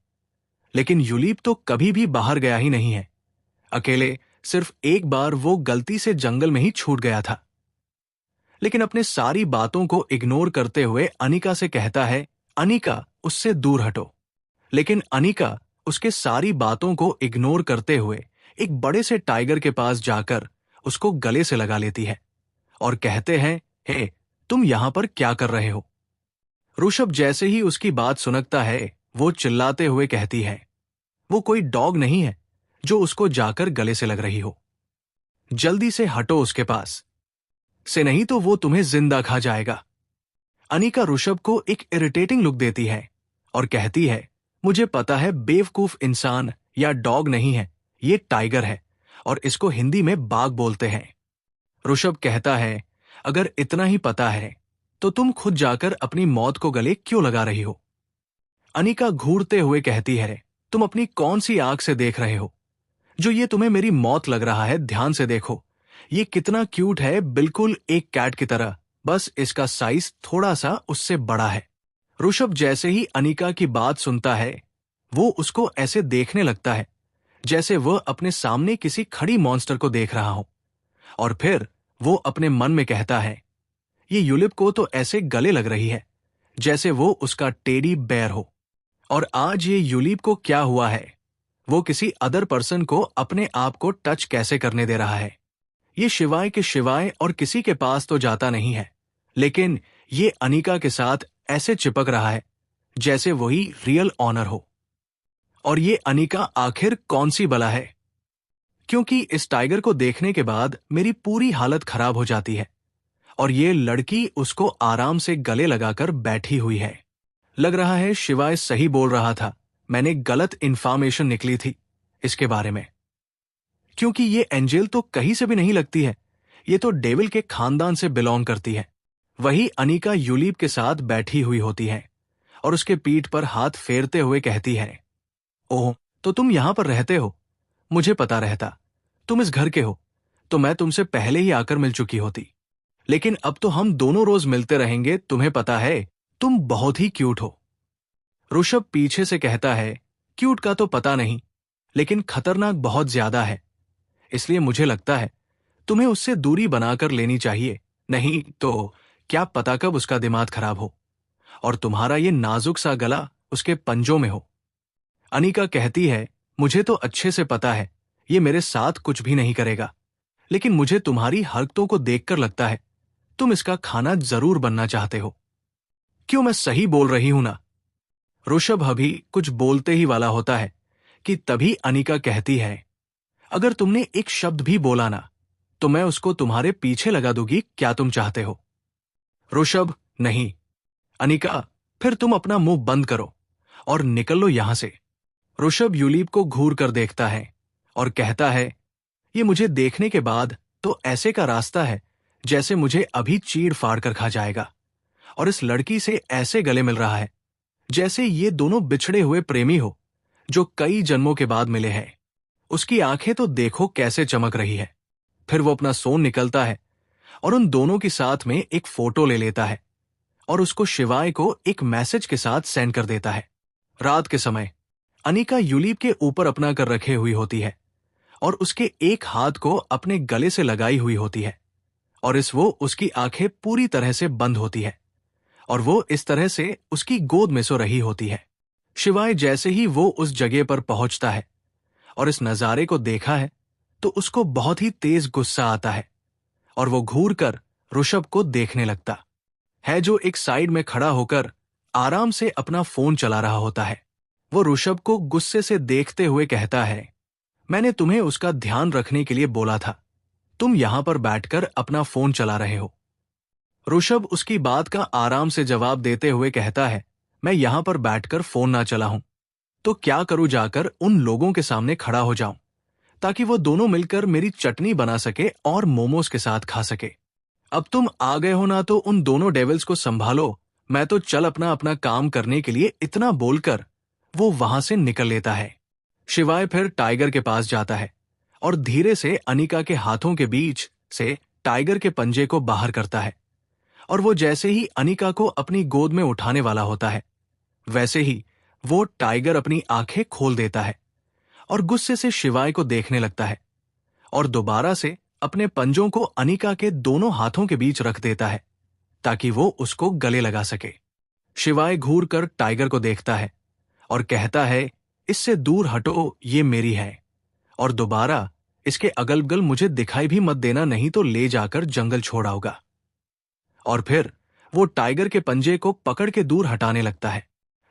Speaker 1: लेकिन यूलिप तो कभी भी बाहर गया ही नहीं है, अकेले सिर्फ एक बार वो गलती से जंगल में ही छूट गया था। लेकिन अपने सारी बातों को इग्नोर करते हुए अनिका से कहता है, अनिका, उससे दूर हटो। लेकिन अनिका उसके सारी बातों को इग्नोर करते हुए एक बड़े से टाइगर के पास जाकर उसको गले से लगा लेती है और कहते हैं, हे, तुम यहां पर क्या कर रहे हो? ऋषभ जैसे ही उसकी बात सुनकता है वो चिल्लाते हुए कहती है, वो कोई डॉग नहीं है जो उसको जाकर गले से लग रही हो। जल्दी से हटो उसके पास से, नहीं तो वो तुम्हें जिंदा खा जाएगा। अनिका ऋषभ को एक इरिटेटिंग लुक देती है और कहती है, मुझे पता है बेवकूफ इंसान या डॉग नहीं है, ये टाइगर है और इसको हिंदी में बाघ बोलते हैं। ऋषभ कहता है, अगर इतना ही पता है तो तुम खुद जाकर अपनी मौत को गले क्यों लगा रही हो? अनिका घूरते हुए कहती है, तुम अपनी कौन सी आंख से देख रहे हो जो ये तुम्हें मेरी मौत लग रहा है? ध्यान से देखो, ये कितना क्यूट है, बिल्कुल एक कैट की तरह, बस इसका साइज थोड़ा सा उससे बड़ा है। ऋषभ जैसे ही अनिका की बात सुनता है वो उसको ऐसे देखने लगता है जैसे वह अपने सामने किसी खड़ी मॉन्स्टर को देख रहा हो, और फिर वो अपने मन में कहता है, ये यूलिप को तो ऐसे गले लग रही है जैसे वो उसका टेडी बेयर हो। और आज ये यूलिप को क्या हुआ है? वो किसी अदर पर्सन को अपने आप को टच कैसे करने दे रहा है? ये शिवाय के शिवाय और किसी के पास तो जाता नहीं है, लेकिन ये अनिका के साथ ऐसे चिपक रहा है जैसे वही रियल ऑनर हो। और ये अनिका आखिर कौन सी बला है? क्योंकि इस टाइगर को देखने के बाद मेरी पूरी हालत खराब हो जाती है और ये लड़की उसको आराम से गले लगाकर बैठी हुई है। लग रहा है शिवाय सही बोल रहा था, मैंने गलत इन्फॉर्मेशन निकली थी इसके बारे में। क्योंकि ये एंजेल तो कहीं से भी नहीं लगती है, ये तो डेविल के खानदान से बिलोंग करती है। वही अनीका यूलिप के साथ बैठी हुई होती है और उसके पीठ पर हाथ फेरते हुए कहती है, ओह, तो तुम यहां पर रहते हो? मुझे पता रहता तुम इस घर के हो तो मैं तुमसे पहले ही आकर मिल चुकी होती। लेकिन अब तो हम दोनों रोज मिलते रहेंगे, तुम्हें पता है तुम बहुत ही क्यूट हो। ऋषभ पीछे से कहता है, क्यूट का तो पता नहीं, लेकिन खतरनाक बहुत ज्यादा है, इसलिए मुझे लगता है तुम्हें उससे दूरी बनाकर लेनी चाहिए, नहीं तो क्या पता कब उसका दिमाग खराब हो और तुम्हारा ये नाजुक सा गला उसके पंजों में हो। अनीका कहती है, मुझे तो अच्छे से पता है ये मेरे साथ कुछ भी नहीं करेगा, लेकिन मुझे तुम्हारी हरकतों को देखकर लगता है तुम इसका खाना जरूर बनना चाहते हो। क्यों, मैं सही बोल रही हूं ना? ऋषभ अभी कुछ बोलते ही वाला होता है कि तभी अनीका कहती है, अगर तुमने एक शब्द भी बोला ना तो मैं उसको तुम्हारे पीछे लगा दूंगी, क्या तुम चाहते हो? ऋषभ, नहीं। अनीका, फिर तुम अपना मुंह बंद करो और निकल लो यहां से। ऋषभ यूलिप को घूर कर देखता है और कहता है, ये मुझे देखने के बाद तो ऐसे का रास्ता है जैसे मुझे अभी चीड़ फाड़ कर खा जाएगा, और इस लड़की से ऐसे गले मिल रहा है जैसे ये दोनों बिछड़े हुए प्रेमी हो जो कई जन्मों के बाद मिले हैं। उसकी आंखें तो देखो कैसे चमक रही है। फिर वो अपना फोन निकलता है और उन दोनों के साथ में एक फोटो ले लेता है और उसको शिवाय को एक मैसेज के साथ सेंड कर देता है। रात के समय अनीका यूलिप के ऊपर अपना कर रखे हुई होती है और उसके एक हाथ को अपने गले से लगाई हुई होती है और वो उसकी आंखें पूरी तरह से बंद होती है और वो इस तरह से उसकी गोद में सो रही होती है। शिवाय जैसे ही वो उस जगह पर पहुंचता है और इस नजारे को देखा है तो उसको बहुत ही तेज गुस्सा आता है और वो घूर कर ऋषभ को देखने लगता है जो एक साइड में खड़ा होकर आराम से अपना फोन चला रहा होता है। वो ऋषभ को गुस्से से देखते हुए कहता है, मैंने तुम्हें उसका ध्यान रखने के लिए बोला था, तुम यहां पर बैठकर अपना फोन चला रहे हो। ऋषभ उसकी बात का आराम से जवाब देते हुए कहता है, मैं यहां पर बैठकर फोन ना चलाऊं तो क्या करूं, जाकर उन लोगों के सामने खड़ा हो जाऊं ताकि वो दोनों मिलकर मेरी चटनी बना सके और मोमोज के साथ खा सके। अब तुम आ गए हो ना तो उन दोनों डेविल्स को संभालो, मैं तो चल अपना अपना काम करने के लिए। इतना बोलकर वो वहां से निकल लेता है। शिवाय फिर टाइगर के पास जाता है और धीरे से अनीका के हाथों के बीच से टाइगर के पंजे को बाहर करता है और वो जैसे ही अनीका को अपनी गोद में उठाने वाला होता है वैसे ही वो टाइगर अपनी आंखें खोल देता है और गुस्से से शिवाय को देखने लगता है और दोबारा से अपने पंजों को अनीका के दोनों हाथों के बीच रख देता है ताकि वो उसको गले लगा सके। शिवाय घूर कर टाइगर को देखता है और कहता है, इससे दूर हटो, ये मेरी है और दोबारा इसके अगल बगल मुझे दिखाई भी मत देना, नहीं तो ले जाकर जंगल छोड़ आओगा। और फिर वो टाइगर के पंजे को पकड़ के दूर हटाने लगता है,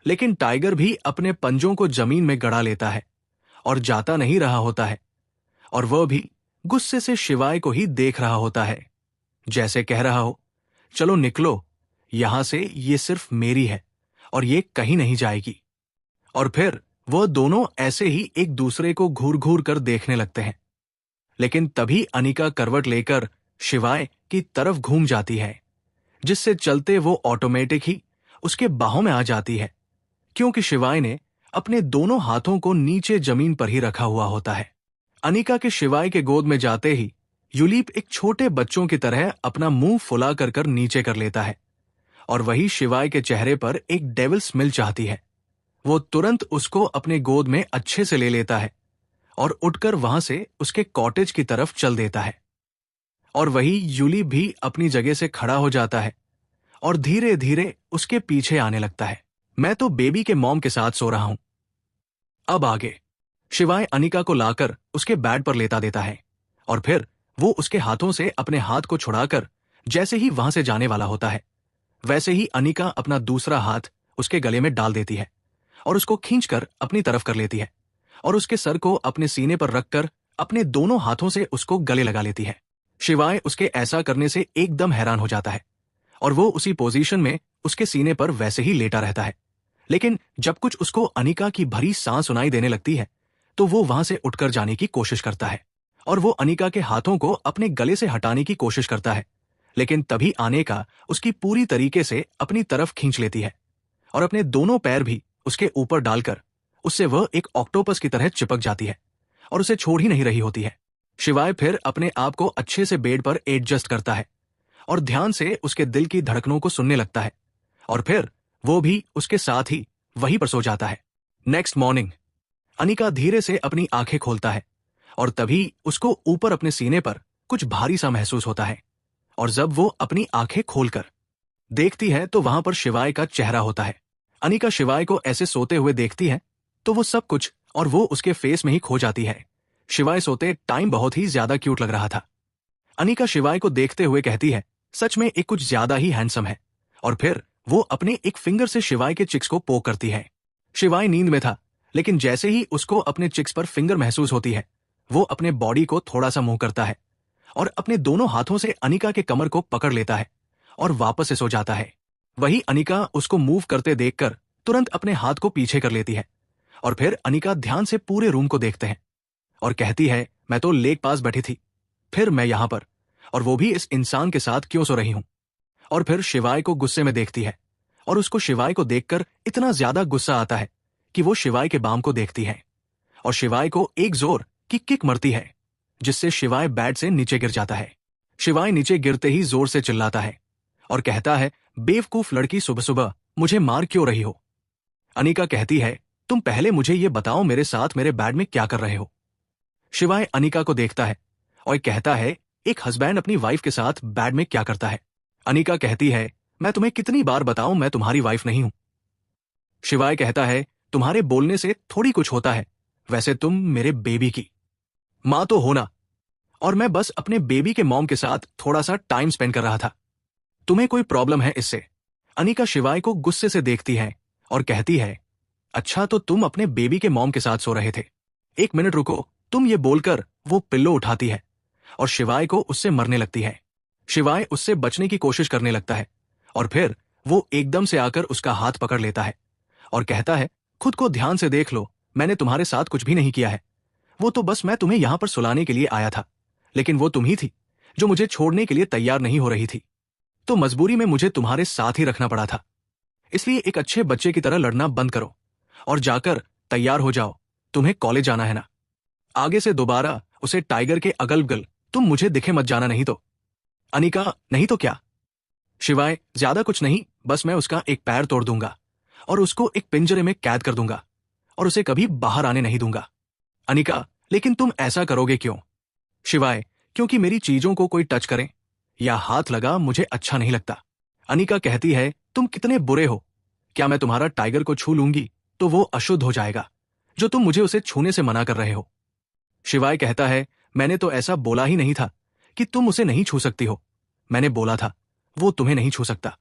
Speaker 1: लेकिन टाइगर भी अपने पंजों को जमीन में गड़ा लेता है और जाता नहीं रहा होता है और वह भी गुस्से से शिवाय को ही देख रहा होता है, जैसे कह रहा हो, चलो निकलो यहां से, ये सिर्फ मेरी है और ये कहीं नहीं जाएगी। और फिर वह दोनों ऐसे ही एक दूसरे को घूर घूर कर देखने लगते हैं, लेकिन तभी अनीका करवट लेकर शिवाय की तरफ घूम जाती है, जिससे चलते वो ऑटोमेटिक ही उसके बाहों में आ जाती है, क्योंकि शिवाय ने अपने दोनों हाथों को नीचे जमीन पर ही रखा हुआ होता है। अनीका के शिवाय के गोद में जाते ही यूलिप एक छोटे बच्चों की तरह अपना मुंह फुला कर नीचे कर लेता है और वही शिवाय के चेहरे पर एक डेविल स्मिल चाहती है। वो तुरंत उसको अपने गोद में अच्छे से ले लेता है और उठकर वहां से उसके कॉटेज की तरफ चल देता है और वही यूलिप भी अपनी जगह से खड़ा हो जाता है और धीरे धीरे उसके पीछे आने लगता है। मैं तो बेबी के मॉम के साथ सो रहा हूं। अब आगे शिवाय अनीका को लाकर उसके बेड पर लेटा देता है और फिर वो उसके हाथों से अपने हाथ को छुड़ाकर जैसे ही वहां से जाने वाला होता है वैसे ही अनीका अपना दूसरा हाथ उसके गले में डाल देती है और उसको खींचकर अपनी तरफ कर लेती है और उसके सर को अपने सीने पर रखकर अपने दोनों हाथों से उसको गले लगा लेती है। शिवाय उसके ऐसा करने से एकदम हैरान हो जाता है और वो उसी पोजीशन में उसके सीने पर वैसे ही लेटा रहता है। लेकिन जब कुछ उसको अनिका की भरी सांस सुनाई देने लगती है तो वो वहां से उठकर जाने की कोशिश करता है और वो अनिका के हाथों को अपने गले से हटाने की कोशिश करता है। लेकिन तभी अनिका उसकी पूरी तरीके से अपनी तरफ खींच लेती है और अपने दोनों पैर भी उसके ऊपर डालकर उससे वह एक ऑक्टोपस की तरह चिपक जाती है और उसे छोड़ ही नहीं रही होती है। शिवाय फिर अपने आप को अच्छे से बेड पर एडजस्ट करता है और ध्यान से उसके दिल की धड़कनों को सुनने लगता है और फिर वो भी उसके साथ ही वहीं पर सो जाता है। नेक्स्ट मॉर्निंग अनिका धीरे से अपनी आंखें खोलता है और तभी उसको ऊपर अपने सीने पर कुछ भारी सा महसूस होता है और जब वो अपनी आंखें खोलकर देखती है तो वहां पर शिवाय का चेहरा होता है। अनिका शिवाय को ऐसे सोते हुए देखती है तो वो सब कुछ और वो उसके फेस में ही खो जाती है। शिवाय सोते टाइम बहुत ही ज्यादा क्यूट लग रहा था। अनिका शिवाय को देखते हुए कहती है, सच में एक कुछ ज्यादा ही हैंडसम है। और फिर वो अपने एक फिंगर से शिवाय के चिक्स को पोक करती है। शिवाय नींद में था, लेकिन जैसे ही उसको अपने चिक्स पर फिंगर महसूस होती है वो अपने बॉडी को थोड़ा सा मूव करता है और अपने दोनों हाथों से अनिका के कमर को पकड़ लेता है और वापस से सो जाता है। वही अनिका उसको मूव करते देखकर तुरंत अपने हाथ को पीछे कर लेती है और फिर अनिका ध्यान से पूरे रूम को देखते हैं और कहती है, मैं तो लेक पास बैठी थी, फिर मैं यहां पर, और वो भी इस इंसान के साथ क्यों सो रही हूं। और फिर शिवाय को गुस्से में देखती है और उसको शिवाय को देखकर इतना ज्यादा गुस्सा आता है कि वो शिवाय के बाम को देखती है और शिवाय को एक जोर की किक मरती है जिससे शिवाय बेड से नीचे गिर जाता है। शिवाय नीचे गिरते ही जोर से चिल्लाता है और कहता है, बेवकूफ लड़की, सुबह सुबह मुझे मार क्यों रही हो। अनिका कहती है, तुम पहले मुझे ये बताओ मेरे साथ मेरे बेड में क्या कर रहे हो। शिवाय अनिका को देखता है और कहता है, एक हस्बैंड अपनी वाइफ के साथ बेड में क्या करता है। अनिका कहती है, मैं तुम्हें कितनी बार बताऊं मैं तुम्हारी वाइफ नहीं हूं। शिवाय कहता है, तुम्हारे बोलने से थोड़ी कुछ होता है, वैसे तुम मेरे बेबी की मां तो हो ना, और मैं बस अपने बेबी के मॉम के साथ थोड़ा सा टाइम स्पेंड कर रहा था, तुम्हें कोई प्रॉब्लम है इससे। अनिका शिवाय को गुस्से से देखती है और कहती है, अच्छा तो तुम अपने बेबी के मॉम के साथ सो रहे थे, एक मिनट रुको, तुम ये बोलकर वो पिल्लो उठाती है और शिवाय को उससे मरने लगती है। शिवाय उससे बचने की कोशिश करने लगता है और फिर वो एकदम से आकर उसका हाथ पकड़ लेता है और कहता है, खुद को ध्यान से देख लो, मैंने तुम्हारे साथ कुछ भी नहीं किया है, वो तो बस मैं तुम्हें यहां पर सुलाने के लिए आया था, लेकिन वो तुम ही थी जो मुझे छोड़ने के लिए तैयार नहीं हो रही थी, तो मजबूरी में मुझे तुम्हारे साथ ही रखना पड़ा था। इसलिए एक अच्छे बच्चे की तरह लड़ना बंद करो और जाकर तैयार हो जाओ, तुम्हें कॉलेज जाना है ना। आगे से दोबारा उसे टाइगर के अगल बगल तुम मुझे दिखे मत जाना, नहीं तो। अनिका, नहीं तो क्या। शिवाय, ज्यादा कुछ नहीं, बस मैं उसका एक पैर तोड़ दूंगा और उसको एक पिंजरे में कैद कर दूंगा और उसे कभी बाहर आने नहीं दूंगा। अनिका, लेकिन तुम ऐसा करोगे क्यों। शिवाय, क्योंकि मेरी चीजों को कोई टच करे या हाथ लगा मुझे अच्छा नहीं लगता। अनिका कहती है, तुम कितने बुरे हो, क्या मैं तुम्हारा टाइगर को छू लूंगी तो वो अशुद्ध हो जाएगा, जो तुम मुझे उसे छूने से मना कर रहे हो। शिवाय कहता है, मैंने तो ऐसा बोला ही नहीं था कि तुम उसे नहीं छू सकती हो, मैंने बोला था वो तुम्हें नहीं छू सकता।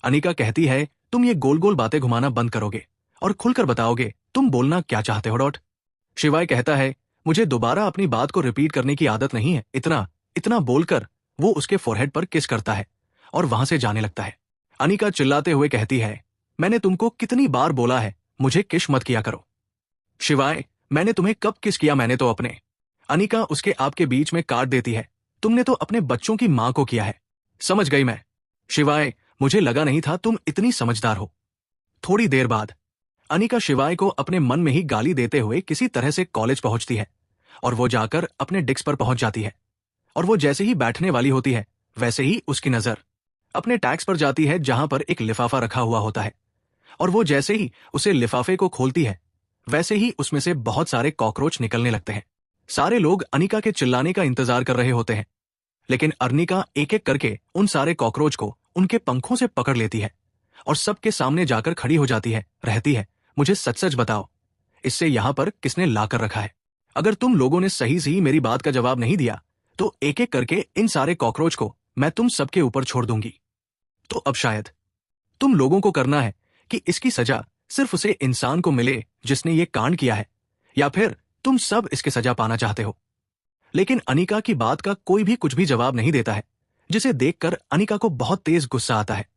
Speaker 1: अनिका कहती है, तुम ये गोल गोल बातें घुमाना बंद करोगे और खुलकर बताओगे तुम बोलना क्या चाहते हो। डॉट। शिवाय कहता है, मुझे दोबारा अपनी बात को रिपीट करने की आदत नहीं है। इतना इतना बोलकर वो उसके फोरहेड पर किस करता है और वहां से जाने लगता है। अनिका चिल्लाते हुए कहती है, मैंने तुमको कितनी बार बोला है मुझे किस मत किया करो। शिवाय, मैंने तुम्हें कब किस किया, मैंने तो अपने। अनिका उसके आपके बीच में काट देती है, तुमने तो अपने बच्चों की मां को किया है। समझ गई मैं। शिवाय, मुझे लगा नहीं था तुम इतनी समझदार हो। थोड़ी देर बाद अनिका शिवाय को अपने मन में ही गाली देते हुए किसी तरह से कॉलेज पहुंचती है और वो जाकर अपने डिस्क पर पहुंच जाती है और वो जैसे ही बैठने वाली होती है वैसे ही उसकी नजर अपने टैक्स पर जाती है जहां पर एक लिफाफा रखा हुआ होता है और वो जैसे ही उसे लिफाफे को खोलती है वैसे ही उसमें से बहुत सारे कॉकरोच निकलने लगते हैं। सारे लोग अनिका के चिल्लाने का इंतजार कर रहे होते हैं, लेकिन अनिका एक एक करके उन सारे कॉकरोच को उनके पंखों से पकड़ लेती है और सबके सामने जाकर खड़ी हो जाती है, रहती है, मुझे सच सच बताओ, इससे यहां पर किसने लाकर रखा है। अगर तुम लोगों ने सही से ही मेरी बात का जवाब नहीं दिया तो एक एक करके इन सारे कॉकरोच को मैं तुम सबके ऊपर छोड़ दूंगी। तो अब शायद तुम लोगों को करना है कि इसकी सजा सिर्फ उसे इंसान को मिले जिसने ये कांड किया है, या फिर तुम सब इसके सजा पाना चाहते हो। लेकिन अनिका की बात का कोई भी कुछ भी जवाब नहीं देता है, जिसे देखकर अनिका को बहुत तेज गुस्सा आता है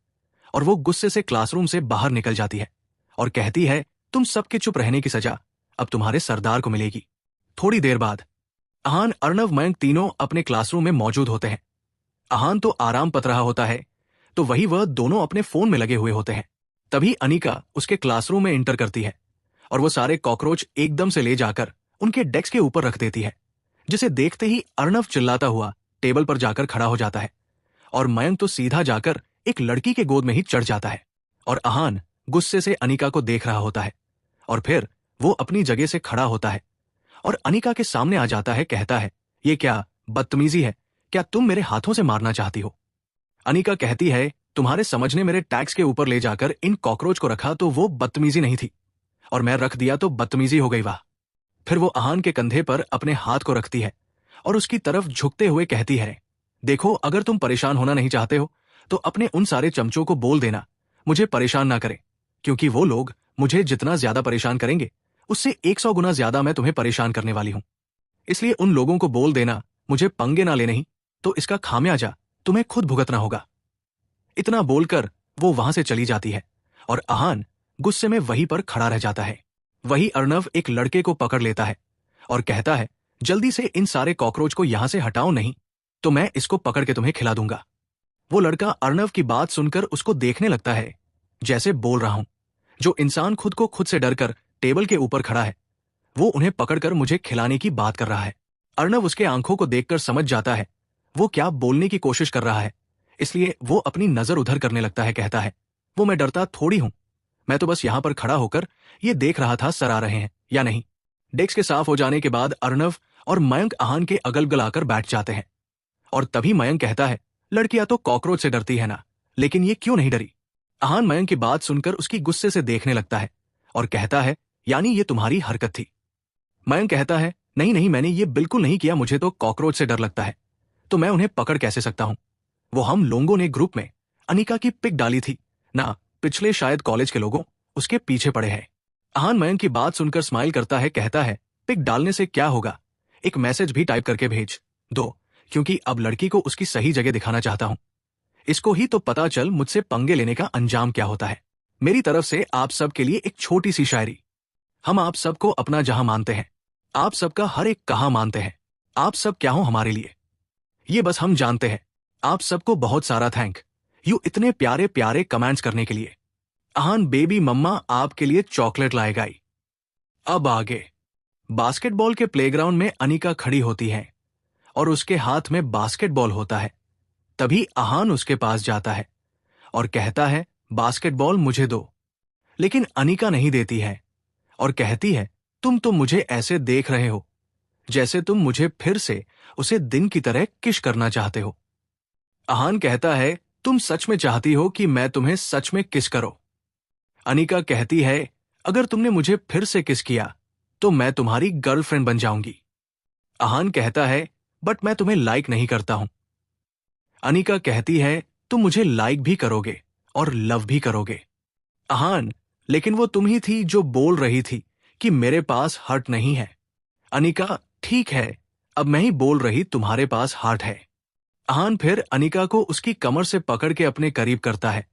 Speaker 1: और वो गुस्से से क्लासरूम से बाहर निकल जाती है और कहती है, तुम सबके चुप रहने की सजा अब तुम्हारे सरदार को मिलेगी। थोड़ी देर बाद आहान, अर्णव, मयंक तीनों अपने क्लासरूम में मौजूद होते हैं। आहान तो आराम पत रहा होता है, तो वही वह दोनों अपने फोन में लगे हुए होते हैं। तभी अनिका उसके क्लासरूम में इंटर करती है और वो सारे कॉकरोच एकदम से ले जाकर उनके डेस्क के ऊपर रख देती है, जिसे देखते ही अर्णव चिल्लाता हुआ टेबल पर जाकर खड़ा हो जाता है और मयंक तो सीधा जाकर एक लड़की के गोद में ही चढ़ जाता है और आहान गुस्से से अनिका को देख रहा होता है और फिर वो अपनी जगह से खड़ा होता है और अनिका के सामने आ जाता है। कहता है, ये क्या बदतमीजी है, क्या तुम मेरे हाथों से मारना चाहती हो? अनिका कहती है, तुम्हारे समझने मेरे टैक्स के ऊपर ले जाकर इन कॉकरोच को रखा तो वो बदतमीजी नहीं थी, और मैं रख दिया तो बदतमीजी हो गई। वाह। फिर वो आहान के कंधे पर अपने हाथ को रखती है और उसकी तरफ झुकते हुए कहती है, देखो, अगर तुम परेशान होना नहीं चाहते हो तो अपने उन सारे चमचों को बोल देना मुझे परेशान ना करें, क्योंकि वो लोग मुझे जितना ज्यादा परेशान करेंगे उससे 100 गुना ज्यादा मैं तुम्हें परेशान करने वाली हूं। इसलिए उन लोगों को बोल देना मुझे पंगे ना लेने ही, तो इसका खामियाजा तुम्हें खुद भुगतना होगा। इतना बोलकर वो वहां से चली जाती है और आहान गुस्से में वहीं पर खड़ा रह जाता है। वही अर्णव एक लड़के को पकड़ लेता है और कहता है, जल्दी से इन सारे कॉकरोच को यहां से हटाओ, नहीं तो मैं इसको पकड़ के तुम्हें खिला दूंगा। वो लड़का अर्णव की बात सुनकर उसको देखने लगता है जैसे बोल रहा हूं, जो इंसान खुद को खुद से डरकर टेबल के ऊपर खड़ा है, वो उन्हें पकड़कर मुझे खिलाने की बात कर रहा है। अर्णव उसके आंखों को देखकर समझ जाता है वो क्या बोलने की कोशिश कर रहा है, इसलिए वो अपनी नजर उधर करने लगता है। कहता है, वो मैं डरता थोड़ी हूं, मैं तो बस यहां पर खड़ा होकर ये देख रहा था सर आ रहे हैं या नहीं। डेस्क के साफ हो जाने के बाद अर्णव और मयंक आहान के अगल बगल आकर बैठ जाते हैं और तभी मयंक कहता है, लड़कियां तो कॉकरोच से डरती है ना, लेकिन ये क्यों नहीं डरी? आहान मयंक की बात सुनकर उसकी गुस्से से देखने लगता है और कहता है, यानी ये तुम्हारी हरकत थी? मयंक कहता है, नहीं नहीं, मैंने ये बिल्कुल नहीं किया, मुझे तो कॉकरोच से डर लगता है, तो मैं उन्हें पकड़ कैसे सकता हूं? वो हम लोगों ने ग्रुप में अनिका की पिक डाली थी ना, पिछले शायद कॉलेज के लोगों उसके पीछे पड़े हैं। आहान मयंक की बात सुनकर स्माइल करता है, कहता है, पिक डालने से क्या होगा, एक मैसेज भी टाइप करके भेज दो, क्योंकि अब लड़की को उसकी सही जगह दिखाना चाहता हूं। इसको ही तो पता चल मुझसे पंगे लेने का अंजाम क्या होता है। मेरी तरफ से आप सब के लिए एक छोटी सी शायरी। हम आप सबको अपना जहां मानते हैं, आप सबका हर एक कहां मानते हैं, आप सब क्या हो हमारे लिए, ये बस हम जानते हैं। आप सबको बहुत सारा थैंक यू इतने प्यारे प्यारे कमेंट्स करने के लिए। आहान बेबी मम्मा आपके लिए चॉकलेट लाएगा। अब आगे बास्केटबॉल के प्लेग्राउंड में अनिका खड़ी होती है और उसके हाथ में बास्केटबॉल होता है। तभी आहान उसके पास जाता है और कहता है, बास्केटबॉल मुझे दो। लेकिन अनिका नहीं देती है और कहती है, तुम तो मुझे ऐसे देख रहे हो जैसे तुम मुझे फिर से उसे दिन की तरह किस करना चाहते हो। आहान कहता है, तुम सच में चाहती हो कि मैं तुम्हें सच में किस करो? अनिका कहती है, अगर तुमने मुझे फिर से किस किया तो मैं तुम्हारी गर्लफ्रेंड बन जाऊंगी। आहान कहता है, बट मैं तुम्हें लाइक नहीं करता हूं। अनिका कहती है, तुम मुझे लाइक भी करोगे और लव भी करोगे। आहान, लेकिन वो तुम ही थी जो बोल रही थी कि मेरे पास हार्ट नहीं है। अनिका, ठीक है, अब मैं ही बोल रही तुम्हारे पास हार्ट है। आहान फिर अनिका को उसकी कमर से पकड़ के अपने करीब करता है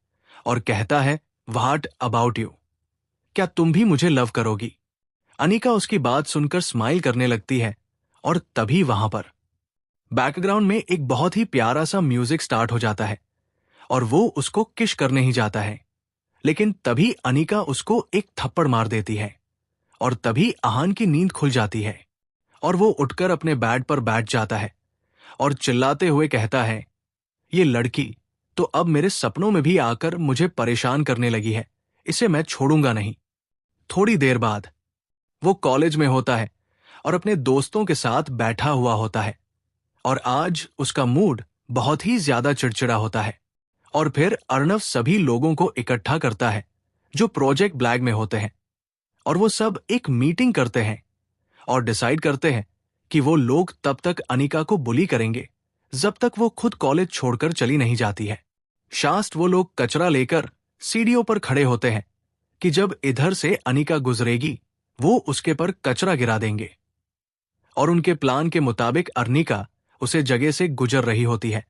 Speaker 1: और कहता है, व्हाट अबाउट यू, क्या तुम भी मुझे लव करोगी? अनिका उसकी बात सुनकर स्माइल करने लगती है और तभी वहां पर बैकग्राउंड में एक बहुत ही प्यारा सा म्यूजिक स्टार्ट हो जाता है और वो उसको किश करने ही जाता है, लेकिन तभी अनिका उसको एक थप्पड़ मार देती है और तभी आहान की नींद खुल जाती है और वो उठकर अपने बेड पर बैठ जाता है और चिल्लाते हुए कहता है, ये लड़की तो अब मेरे सपनों में भी आकर मुझे परेशान करने लगी है, इसे मैं छोड़ूंगा नहीं। थोड़ी देर बाद वो कॉलेज में होता है और अपने दोस्तों के साथ बैठा हुआ होता है और आज उसका मूड बहुत ही ज्यादा चिड़चिड़ा होता है। और फिर अर्णव सभी लोगों को इकट्ठा करता है जो प्रोजेक्ट ब्लैक में होते हैं और वो सब एक मीटिंग करते हैं और डिसाइड करते हैं कि वो लोग तब तक अनिका को बुली करेंगे जब तक वो खुद कॉलेज छोड़कर चली नहीं जाती है। शास्ट वो लोग कचरा लेकर सीढ़ियों पर खड़े होते हैं कि जब इधर से अनिका गुजरेगी वो उसके पर कचरा गिरा देंगे और उनके प्लान के मुताबिक अर्निका उसे जगह से गुजर रही होती है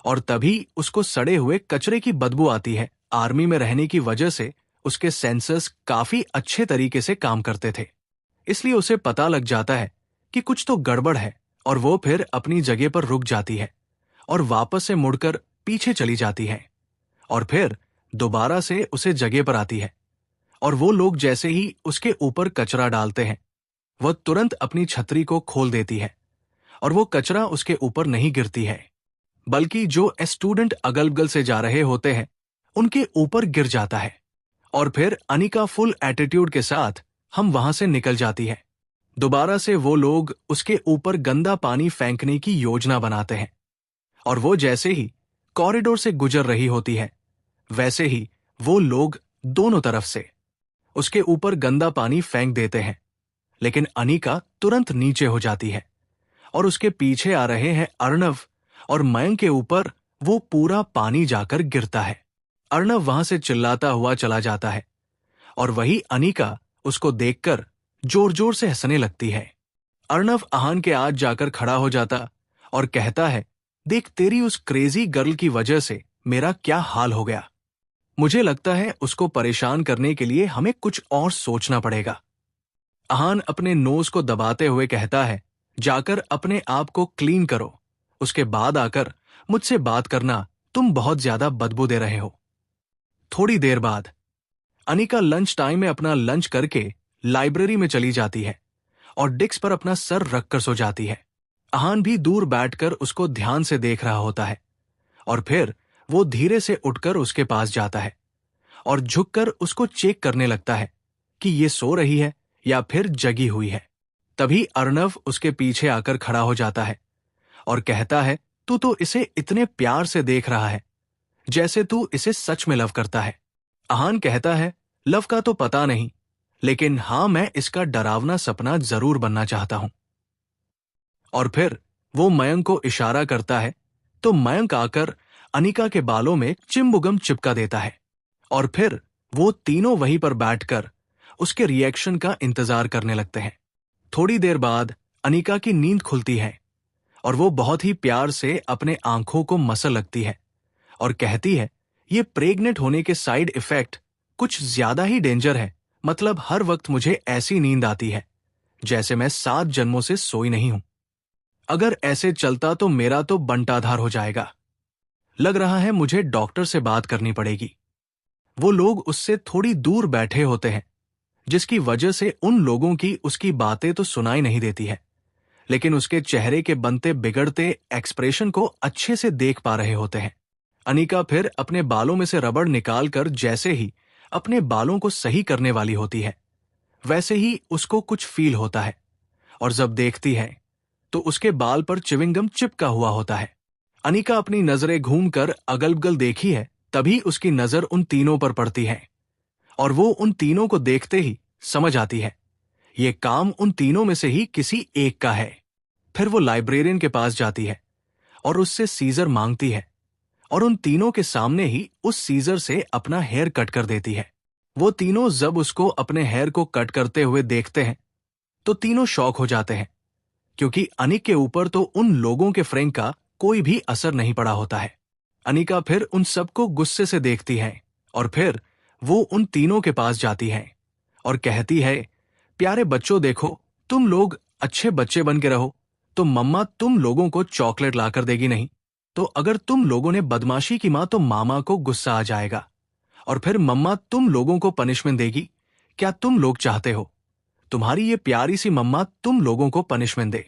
Speaker 1: और तभी उसको सड़े हुए कचरे की बदबू आती है। आर्मी में रहने की वजह से उसके सेंसर्स काफी अच्छे तरीके से काम करते थे, इसलिए उसे पता लग जाता है कि कुछ तो गड़बड़ है और वो फिर अपनी जगह पर रुक जाती है और वापस से मुड़कर पीछे चली जाती है और फिर दोबारा से उसे जगह पर आती है। और वो लोग जैसे ही उसके ऊपर कचरा डालते हैं, वह तुरंत अपनी छतरी को खोल देती है और वो कचरा उसके ऊपर नहीं गिरती है, बल्कि जो स्टूडेंट अगल बगल से जा रहे होते हैं उनके ऊपर गिर जाता है। और फिर अनिका फुल एटीट्यूड के साथ हम वहां से निकल जाती है। दोबारा से वो लोग उसके ऊपर गंदा पानी फेंकने की योजना बनाते हैं और वो जैसे ही कॉरिडोर से गुजर रही होती है, वैसे ही वो लोग दोनों तरफ से उसके ऊपर गंदा पानी फेंक देते हैं। लेकिन अनिका तुरंत नीचे हो जाती है और उसके पीछे आ रहे हैं अर्णव और मयंक के ऊपर वो पूरा पानी जाकर गिरता है। अर्णव वहां से चिल्लाता हुआ चला जाता है और वही अनिका उसको देखकर जोर जोर से हंसने लगती है। अर्णव आहान के आज जाकर खड़ा हो जाता और कहता है, देख तेरी उस क्रेजी गर्ल की वजह से मेरा क्या हाल हो गया। मुझे लगता है उसको परेशान करने के लिए हमें कुछ और सोचना पड़ेगा। आहान अपने नोज को दबाते हुए कहता है, जाकर अपने आप को क्लीन करो, उसके बाद आकर मुझसे बात करना, तुम बहुत ज्यादा बदबू दे रहे हो। थोड़ी देर बाद अनिका लंच टाइम में अपना लंच करके लाइब्रेरी में चली जाती है और डिस्क पर अपना सर रखकर सो जाती है। आहान भी दूर बैठकर उसको ध्यान से देख रहा होता है और फिर वो धीरे से उठकर उसके पास जाता है और झुककर उसको चेक करने लगता है कि ये सो रही है या फिर जगी हुई है। तभी अर्णव उसके पीछे आकर खड़ा हो जाता है और कहता है, तू तो इसे इतने प्यार से देख रहा है जैसे तू इसे सच में लव करता है। आहान कहता है, लव का तो पता नहीं, लेकिन हां मैं इसका डरावना सपना जरूर बनना चाहता हूं। और फिर वो मयंक को इशारा करता है तो मयंक आकर अनिका के बालों में चिम्बुगम चिपका देता है और फिर वो तीनों वहीं पर बैठकर उसके रिएक्शन का इंतजार करने लगते हैं। थोड़ी देर बाद अनिका की नींद खुलती है और वो बहुत ही प्यार से अपने आंखों को मसल लगती है और कहती है, ये प्रेग्नेंट होने के साइड इफेक्ट कुछ ज्यादा ही डेंजर है। मतलब हर वक्त मुझे ऐसी नींद आती है जैसे मैं 7 जन्मों से सोई नहीं हूं। अगर ऐसे चलता तो मेरा तो बंटाधार हो जाएगा। लग रहा है मुझे डॉक्टर से बात करनी पड़ेगी। वो लोग उससे थोड़ी दूर बैठे होते हैं, जिसकी वजह से उन लोगों की उसकी बातें तो सुनाई नहीं देती है, लेकिन उसके चेहरे के बनते बिगड़ते एक्सप्रेशन को अच्छे से देख पा रहे होते हैं। अनिका फिर अपने बालों में से रबड़ निकालकर जैसे ही अपने बालों को सही करने वाली होती है, वैसे ही उसको कुछ फील होता है और जब देखती है तो उसके बाल पर च्युइंगम चिपका हुआ होता है। अनिका अपनी नजरें घूमकर अगल बगल देखी है, तभी उसकी नजर उन तीनों पर पड़ती है और वो उन तीनों को देखते ही समझ आती है ये काम उन तीनों में से ही किसी एक का है। फिर वो लाइब्रेरियन के पास जाती है और उससे सीजर मांगती है और उन तीनों के सामने ही उस सीजर से अपना हेयर कट कर देती है। वो तीनों जब उसको अपने हेयर को कट करते हुए देखते हैं तो तीनों शॉक हो जाते हैं, क्योंकि अनिक के ऊपर तो उन लोगों के फ्रेंक का कोई भी असर नहीं पड़ा होता है। अनिका फिर उन सबको गुस्से से देखती है और फिर वो उन तीनों के पास जाती है और कहती है, प्यारे बच्चों देखो, तुम लोग अच्छे बच्चे बन के रहो तो मम्मा तुम लोगों को चॉकलेट लाकर देगी नहीं, तो अगर तुम लोगों ने बदमाशी की मां तो मामा को गुस्सा आ जाएगा और फिर मम्मा तुम लोगों को पनिशमेंट देगी। क्या तुम लोग चाहते हो तुम्हारी ये प्यारी सी मम्मा तुम लोगों को पनिशमेंट दे?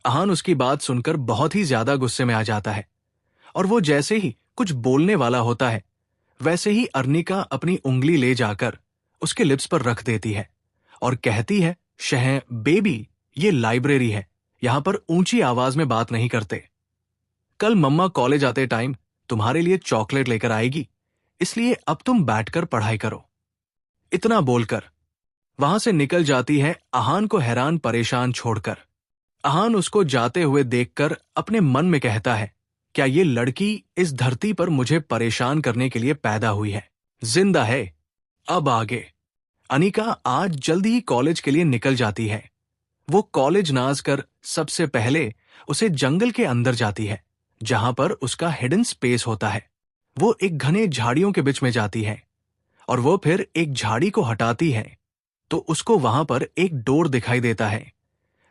Speaker 1: आहान उसकी बात सुनकर बहुत ही ज्यादा गुस्से में आ जाता है और वो जैसे ही कुछ बोलने वाला होता है, वैसे ही अर्निका अपनी उंगली ले जाकर उसके लिप्स पर रख देती है और कहती है, बेबी ये लाइब्रेरी है, यहां पर ऊंची आवाज में बात नहीं करते। कल मम्मा कॉलेज आते टाइम तुम्हारे लिए चॉकलेट लेकर आएगी, इसलिए अब तुम बैठकर पढ़ाई करो। इतना बोलकर वहां से निकल जाती है आहान को हैरान परेशान छोड़कर। आहान उसको जाते हुए देखकर अपने मन में कहता है, क्या ये लड़की इस धरती पर मुझे परेशान करने के लिए पैदा हुई है? जिंदा है। अब आगे अनिका आज जल्दी ही कॉलेज के लिए निकल जाती है। वो कॉलेज नाज कर सबसे पहले उसे जंगल के अंदर जाती है, जहां पर उसका हिडन स्पेस होता है। वो एक घने झाड़ियों के बीच में जाती है और वो फिर एक झाड़ी को हटाती है तो उसको वहां पर एक डोर दिखाई देता है,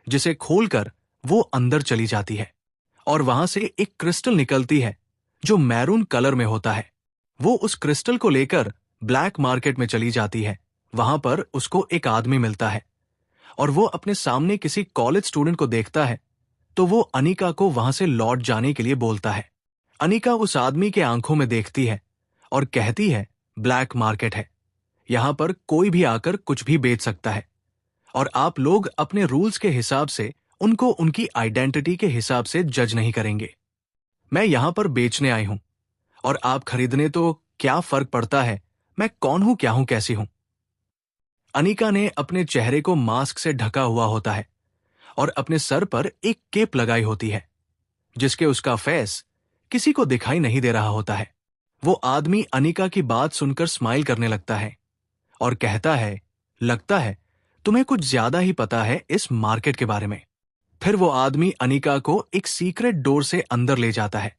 Speaker 1: जिसे खोलकर वो अंदर चली जाती है और वहां से एक क्रिस्टल निकलती है जो मैरून कलर में होता है। वो उस क्रिस्टल को लेकर ब्लैक मार्केट में चली जाती है। वहां पर उसको एक आदमी मिलता है और वो अपने सामने किसी कॉलेज स्टूडेंट को देखता है, तो वो अनिका को वहां से लौट जाने के लिए बोलता है। अनिका उस आदमी के आंखों में देखती है और कहती है, ब्लैक मार्केट है, यहां पर कोई भी आकर कुछ भी बेच सकता है और आप लोग अपने रूल्स के हिसाब से उनको उनकी आइडेंटिटी के हिसाब से जज नहीं करेंगे। मैं यहां पर बेचने आई हूं और आप खरीदने, तो क्या फर्क पड़ता है मैं कौन हूं, क्या हूं, कैसी हूं। अनिका ने अपने चेहरे को मास्क से ढका हुआ होता है और अपने सर पर एक केप लगाई होती है, जिसके उसका फेस किसी को दिखाई नहीं दे रहा होता है। वो आदमी अनिका की बात सुनकर स्माइल करने लगता है और कहता है, लगता है तुम्हें कुछ ज्यादा ही पता है इस मार्केट के बारे में। फिर वो आदमी अनिका को एक सीक्रेट डोर से अंदर ले जाता है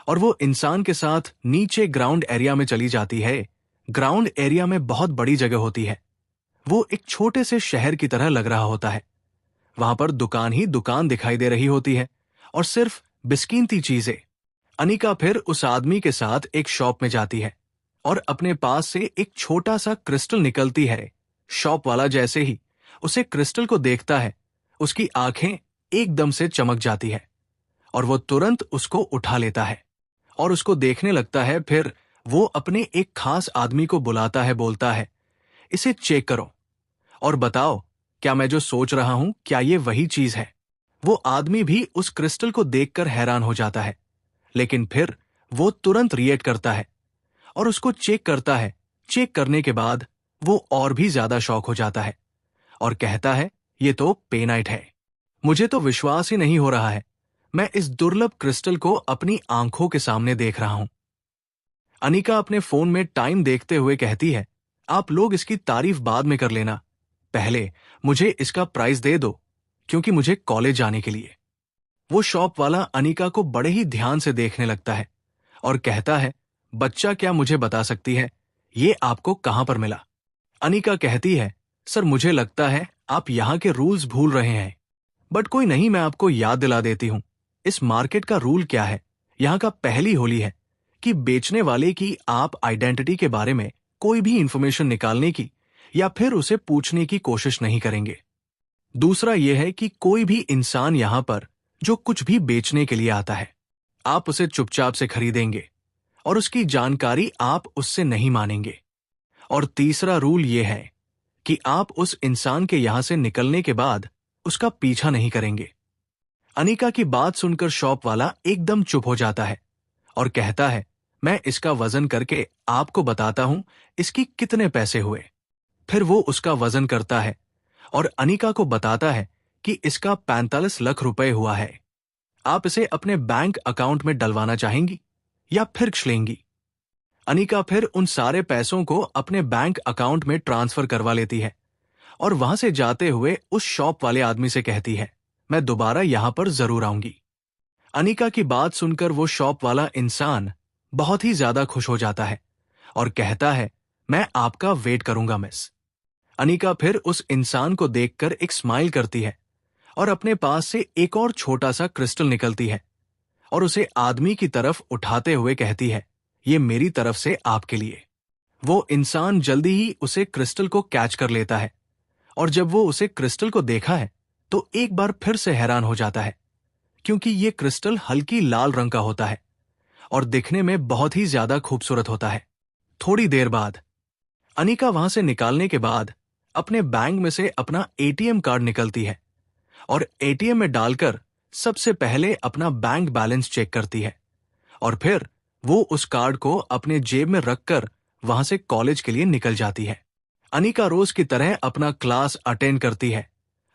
Speaker 1: और वो इंसान के साथ नीचे ग्राउंड एरिया में चली जाती है। ग्राउंड एरिया में बहुत बड़ी जगह होती है। वो एक छोटे से शहर की तरह लग रहा होता है। वहां पर दुकान ही दुकान दिखाई दे रही होती है और सिर्फ बिस्कीनती चीजें। अनिका फिर उस आदमी के साथ एक शॉप में जाती है और अपने पास से एक छोटा सा क्रिस्टल निकलती है। शॉप वाला जैसे ही उसे क्रिस्टल को देखता है, उसकी आंखें एकदम से चमक जाती है और वो तुरंत उसको उठा लेता है और उसको देखने लगता है। फिर वो अपने एक खास आदमी को बुलाता है, बोलता है, इसे चेक करो और बताओ क्या मैं जो सोच रहा हूं, क्या ये वही चीज है। वो आदमी भी उस क्रिस्टल को देखकर हैरान हो जाता है, लेकिन फिर वो तुरंत रिएक्ट करता है और उसको चेक करता है। चेक करने के बाद वो और भी ज्यादा शॉक हो जाता है और कहता है, ये तो पेनाइट है। मुझे तो विश्वास ही नहीं हो रहा है, मैं इस दुर्लभ क्रिस्टल को अपनी आंखों के सामने देख रहा हूं। अनिका अपने फोन में टाइम देखते हुए कहती है, आप लोग इसकी तारीफ बाद में कर लेना, पहले मुझे इसका प्राइस दे दो, क्योंकि मुझे कॉलेज जाने के लिए। वो शॉप वाला अनिका को बड़े ही ध्यान से देखने लगता है और कहता है, बच्चा क्या मुझे बता सकती है ये आपको कहां पर मिला। अनिका कहती है, सर मुझे लगता है आप यहाँ के रूल्स भूल रहे हैं। बट कोई नहीं, मैं आपको याद दिला देती हूँ। इस मार्केट का रूल क्या है, यहाँ का पहली होली है कि बेचने वाले की आप आइडेंटिटी के बारे में कोई भी इंफॉर्मेशन निकालने की या फिर उसे पूछने की कोशिश नहीं करेंगे। दूसरा यह है कि कोई भी इंसान यहाँ पर जो कुछ भी बेचने के लिए आता है, आप उसे चुपचाप से खरीदेंगे और उसकी जानकारी आप उससे नहीं मानेंगे। और तीसरा रूल यह है कि आप उस इंसान के यहां से निकलने के बाद उसका पीछा नहीं करेंगे। अनिका की बात सुनकर शॉप वाला एकदम चुप हो जाता है और कहता है, मैं इसका वजन करके आपको बताता हूं इसकी कितने पैसे हुए। फिर वो उसका वजन करता है और अनिका को बताता है कि इसका 45 लाख रुपए हुआ है। आप इसे अपने बैंक अकाउंट में डलवाना चाहेंगी या फिर लेंगी। अनिका फिर उन सारे पैसों को अपने बैंक अकाउंट में ट्रांसफर करवा लेती है और वहां से जाते हुए उस शॉप वाले आदमी से कहती है, मैं दोबारा यहां पर जरूर आऊंगी। अनिका की बात सुनकर वो शॉप वाला इंसान बहुत ही ज्यादा खुश हो जाता है और कहता है, मैं आपका वेट करूंगा मिस। अनिका फिर उस इंसान को देखकर एक स्माइल करती है और अपने पास से एक और छोटा सा क्रिस्टल निकलती है और उसे आदमी की तरफ उठाते हुए कहती है, ये मेरी तरफ से आपके लिए। वो इंसान जल्दी ही उसे क्रिस्टल को कैच कर लेता है और जब वो उसे क्रिस्टल को देखा है तो एक बार फिर से हैरान हो जाता है, क्योंकि ये क्रिस्टल हल्की लाल रंग का होता है और दिखने में बहुत ही ज्यादा खूबसूरत होता है। थोड़ी देर बाद अनिका वहां से निकालने के बाद अपने बैंक में से अपना एटीएम कार्ड निकलती है और एटीएम में डालकर सबसे पहले अपना बैंक बैलेंस चेक करती है और फिर वो उस कार्ड को अपने जेब में रखकर वहां से कॉलेज के लिए निकल जाती है। अनिका रोज की तरह अपना क्लास अटेंड करती है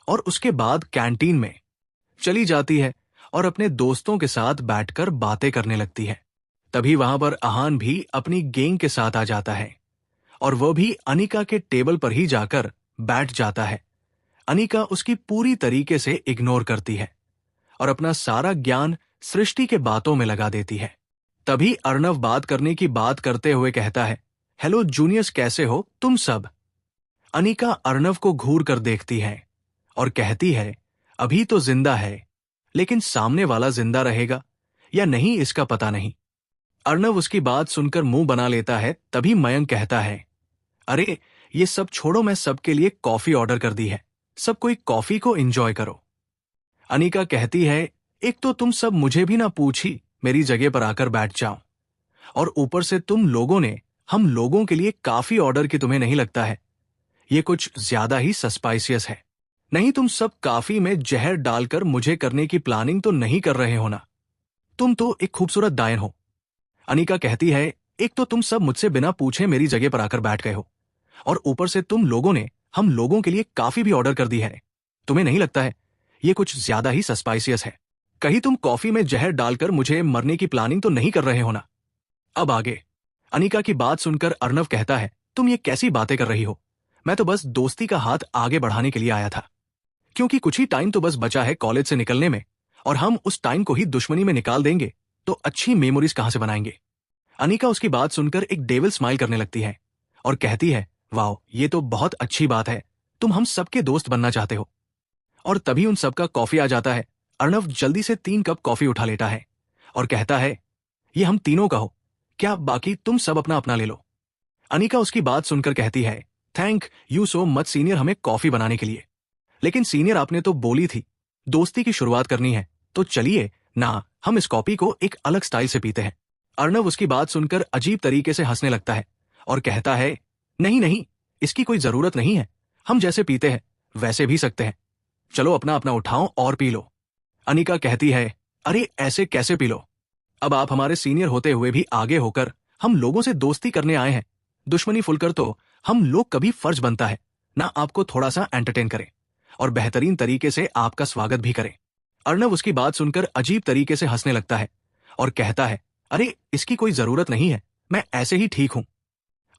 Speaker 1: और उसके बाद कैंटीन में चली जाती है और अपने दोस्तों के साथ बैठकर बातें करने लगती है। तभी वहां पर अहान भी अपनी गैंग के साथ आ जाता है और वह भी अनिका के टेबल पर ही जाकर बैठ जाता है। अनिका उसकी पूरी तरीके से इग्नोर करती है और अपना सारा ज्ञान सृष्टि के बातों में लगा देती है। तभी अर्णव बात करने की बात करते हुए कहता है, हेलो जूनियर्स, कैसे हो तुम सब? अनिका अर्णव को घूर कर देखती है और कहती है, अभी तो जिंदा है, लेकिन सामने वाला जिंदा रहेगा या नहीं इसका पता नहीं। अर्णव उसकी बात सुनकर मुंह बना लेता है। तभी मयंक कहता है, अरे ये सब छोड़ो, मैं सबके लिए कॉफी ऑर्डर कर दी है, सब कोई कॉफी को एंजॉय करो। अनिका कहती है, एक तो तुम सब मुझे भी ना पूछी मेरी जगह पर आकर बैठ जाओ, और ऊपर से तुम लोगों ने हम लोगों के लिए काफी ऑर्डर की, तुम्हें नहीं लगता है ये कुछ ज्यादा ही सस्पाइसियस है? नहीं तुम सब काफी में जहर डालकर मुझे करने की प्लानिंग तो नहीं कर रहे हो ना? तुम तो एक खूबसूरत डायन हो। अनिका कहती है, एक तो तुम सब मुझसे बिना पूछे मेरी जगह पर आकर बैठ गए हो, और ऊपर से तुम लोगों ने हम लोगों के लिए काफी भी ऑर्डर कर दी है, तुम्हें नहीं लगता है ये कुछ ज्यादा ही सस्पाइसियस है? कहीं तुम कॉफी में जहर डालकर मुझे मरने की प्लानिंग तो नहीं कर रहे हो ना? अब आगे। अनिका की बात सुनकर अर्णव कहता है, तुम ये कैसी बातें कर रही हो? मैं तो बस दोस्ती का हाथ आगे बढ़ाने के लिए आया था, क्योंकि कुछ ही टाइम तो बस बचा है कॉलेज से निकलने में, और हम उस टाइम को ही दुश्मनी में निकाल देंगे तो अच्छी मेमोरीज कहां से बनाएंगे? अनिका उसकी बात सुनकर एक डेविल स्माइल करने लगती है और कहती है, वाह ये तो बहुत अच्छी बात है, तुम हम सबके दोस्त बनना चाहते हो। और तभी उन सबका कॉफी आ जाता है। अर्णव जल्दी से 3 कप कॉफी उठा लेता है और कहता है, ये हम तीनों का हो क्या, बाकी तुम सब अपना अपना ले लो। अनिका उसकी बात सुनकर कहती है, thank you so much senior हमें कॉफी बनाने के लिए, लेकिन सीनियर आपने तो बोली थी दोस्ती की शुरुआत करनी है, तो चलिए ना हम इस कॉफी को एक अलग स्टाइल से पीते हैं। अर्णव उसकी बात सुनकर अजीब तरीके से हंसने लगता है और कहता है, नहीं नहीं, इसकी कोई जरूरत नहीं है, हम जैसे पीते हैं वैसे भी सकते हैं, चलो अपना अपना उठाओ और पी लो। अनिका कहती है, अरे ऐसे कैसे पी लो, अब आप हमारे सीनियर होते हुए भी आगे होकर हम लोगों से दोस्ती करने आए हैं, दुश्मनी फुलकर तो हम लोग कभी फर्ज बनता है ना आपको थोड़ा सा एंटरटेन करें और बेहतरीन तरीके से आपका स्वागत भी करें। अर्णव उसकी बात सुनकर अजीब तरीके से हंसने लगता है और कहता है, अरे इसकी कोई जरूरत नहीं है, मैं ऐसे ही ठीक हूं।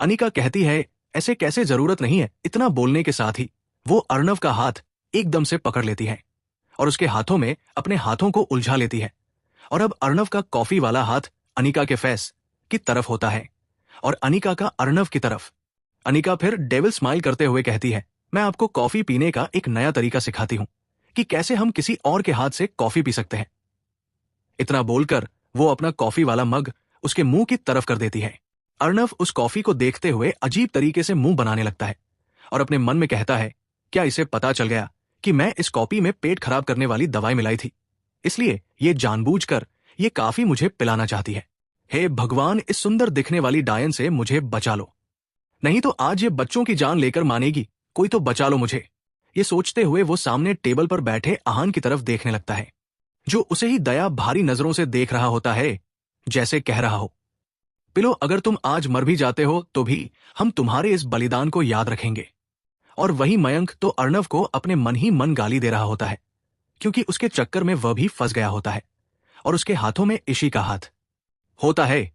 Speaker 1: अनिका कहती है, ऐसे कैसे जरूरत नहीं है? इतना बोलने के साथ ही वो अर्णव का हाथ एकदम से पकड़ लेती है और उसके हाथों में अपने हाथों को उलझा लेती है, और अब अर्णव का कॉफी वाला हाथ अनिका के फेस की तरफ होता है और अनिका का अर्णव की तरफ। अनिका फिर डेविल स्माइल करते हुए कहती है, मैं आपको कॉफी पीने का एक नया तरीका सिखाती हूं कि कैसे हम किसी और के हाथ से कॉफी पी सकते हैं। इतना बोलकर वो अपना कॉफी वाला मग उसके मुंह की तरफ कर देती है। अर्णव उस कॉफी को देखते हुए अजीब तरीके से मुंह बनाने लगता है और अपने मन में कहता है, क्या इसे पता चल गया कि मैं इस कॉफी में पेट खराब करने वाली दवाई मिलाई थी, इसलिए ये जानबूझकर ये काफी मुझे पिलाना चाहती है। हे भगवान, इस सुंदर दिखने वाली डायन से मुझे बचा लो, नहीं तो आज ये बच्चों की जान लेकर मानेगी, कोई तो बचा लो मुझे। ये सोचते हुए वो सामने टेबल पर बैठे आहान की तरफ देखने लगता है, जो उसे ही दया भारी नजरों से देख रहा होता है, जैसे कह रहा हो, पिलो अगर तुम आज मर भी जाते हो तो भी हम तुम्हारे इस बलिदान को याद रखेंगे। और वही मयंक तो अर्णव को अपने मन ही मन गाली दे रहा होता है, क्योंकि उसके चक्कर में वह भी फंस गया होता है और उसके हाथों में इशी का हाथ होता है,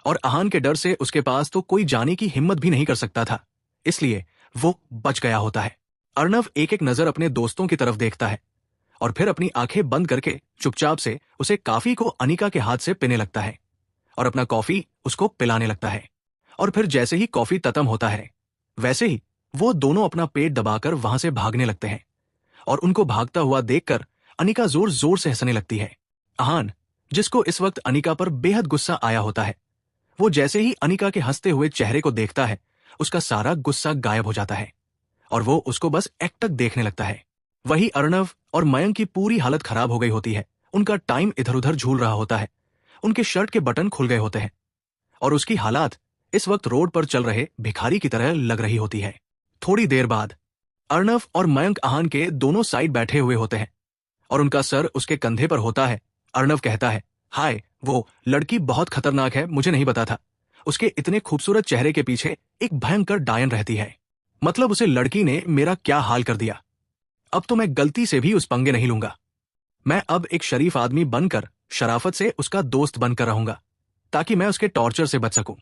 Speaker 1: और आहान के डर से उसके पास तो कोई जाने की हिम्मत भी नहीं कर सकता था, इसलिए वो बच गया होता है। अर्णव एक एक नजर अपने दोस्तों की तरफ देखता है और फिर अपनी आंखें बंद करके चुपचाप से उसे काफी को अनिका के हाथ से पीने लगता है और अपना कॉफी उसको पिलाने लगता है। और फिर जैसे ही कॉफी खत्म होता है, वैसे ही वो दोनों अपना पेट दबाकर वहां से भागने लगते हैं और उनको भागता हुआ देखकर अनिका जोर जोर से हंसने लगती है। आहान, जिसको इस वक्त अनिका पर बेहद गुस्सा आया होता है, वो जैसे ही अनिका के हंसते हुए चेहरे को देखता है, उसका सारा गुस्सा गायब हो जाता है और वो उसको बस एकटक देखने लगता है। वही अर्णव और मयंक की पूरी हालत खराब हो गई होती है, उनका टाइम इधर उधर झूल रहा होता है, उनके शर्ट के बटन खुल गए होते हैं और उसकी हालात इस वक्त रोड पर चल रहे भिखारी की तरह लग रही होती है। थोड़ी देर बाद अर्णव और मयंक आहान के दोनों साइड बैठे हुए होते हैं और उनका सर उसके कंधे पर होता है। अर्णव कहता है, हाय, वो लड़की बहुत खतरनाक है, मुझे नहीं पता था उसके इतने खूबसूरत चेहरे के पीछे एक भयंकर डायन रहती है, मतलब उसे लड़की ने मेरा क्या हाल कर दिया। अब तो मैं गलती से भी उस पंगे नहीं लूंगा, मैं अब एक शरीफ आदमी बनकर शराफत से उसका दोस्त बनकर रहूंगा ताकि मैं उसके टॉर्चर से बच सकूं।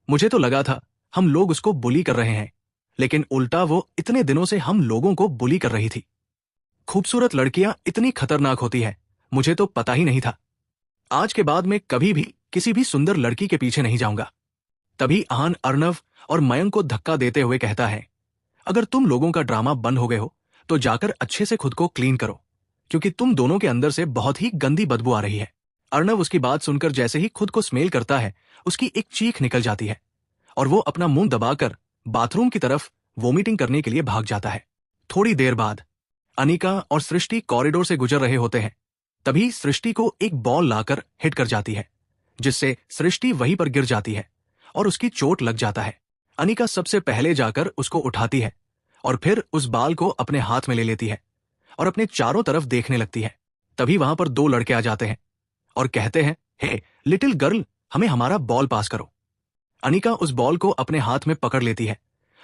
Speaker 1: मुझे तो लगा था हम लोग उसको बुली कर रहे हैं, लेकिन उल्टा वो इतने दिनों से हम लोगों को बुली कर रही थी। खूबसूरत लड़कियां इतनी खतरनाक होती है, मुझे तो पता ही नहीं था। आज के बाद मैं कभी भी किसी भी सुंदर लड़की के पीछे नहीं जाऊंगा। तभी आहान अर्णव और मयंक को धक्का देते हुए कहता है, अगर तुम लोगों का ड्रामा बंद हो गए हो तो जाकर अच्छे से खुद को क्लीन करो, क्योंकि तुम दोनों के अंदर से बहुत ही गंदी बदबू आ रही है। अर्णव उसकी बात सुनकर जैसे ही खुद को स्मेल करता है, उसकी एक चीख निकल जाती है और वो अपना मुंह दबाकर बाथरूम की तरफ वोमिटिंग करने के लिए भाग जाता है। थोड़ी देर बाद अनिका और सृष्टि कॉरिडोर से गुजर रहे होते हैं। तभी सृष्टि को एक बॉल लाकर हिट कर जाती है, जिससे सृष्टि वहीं पर गिर जाती है और उसकी चोट लग जाता है। अनिका सबसे पहले जाकर उसको उठाती है और फिर उस बाल को अपने हाथ में ले लेती है और अपने चारों तरफ देखने लगती है। तभी वहां पर दो लड़के आ जाते हैं और कहते हैं, हे लिटिल गर्ल, हमें हमारा बॉल पास करो। अनिका उस बॉल को अपने हाथ में पकड़ लेती है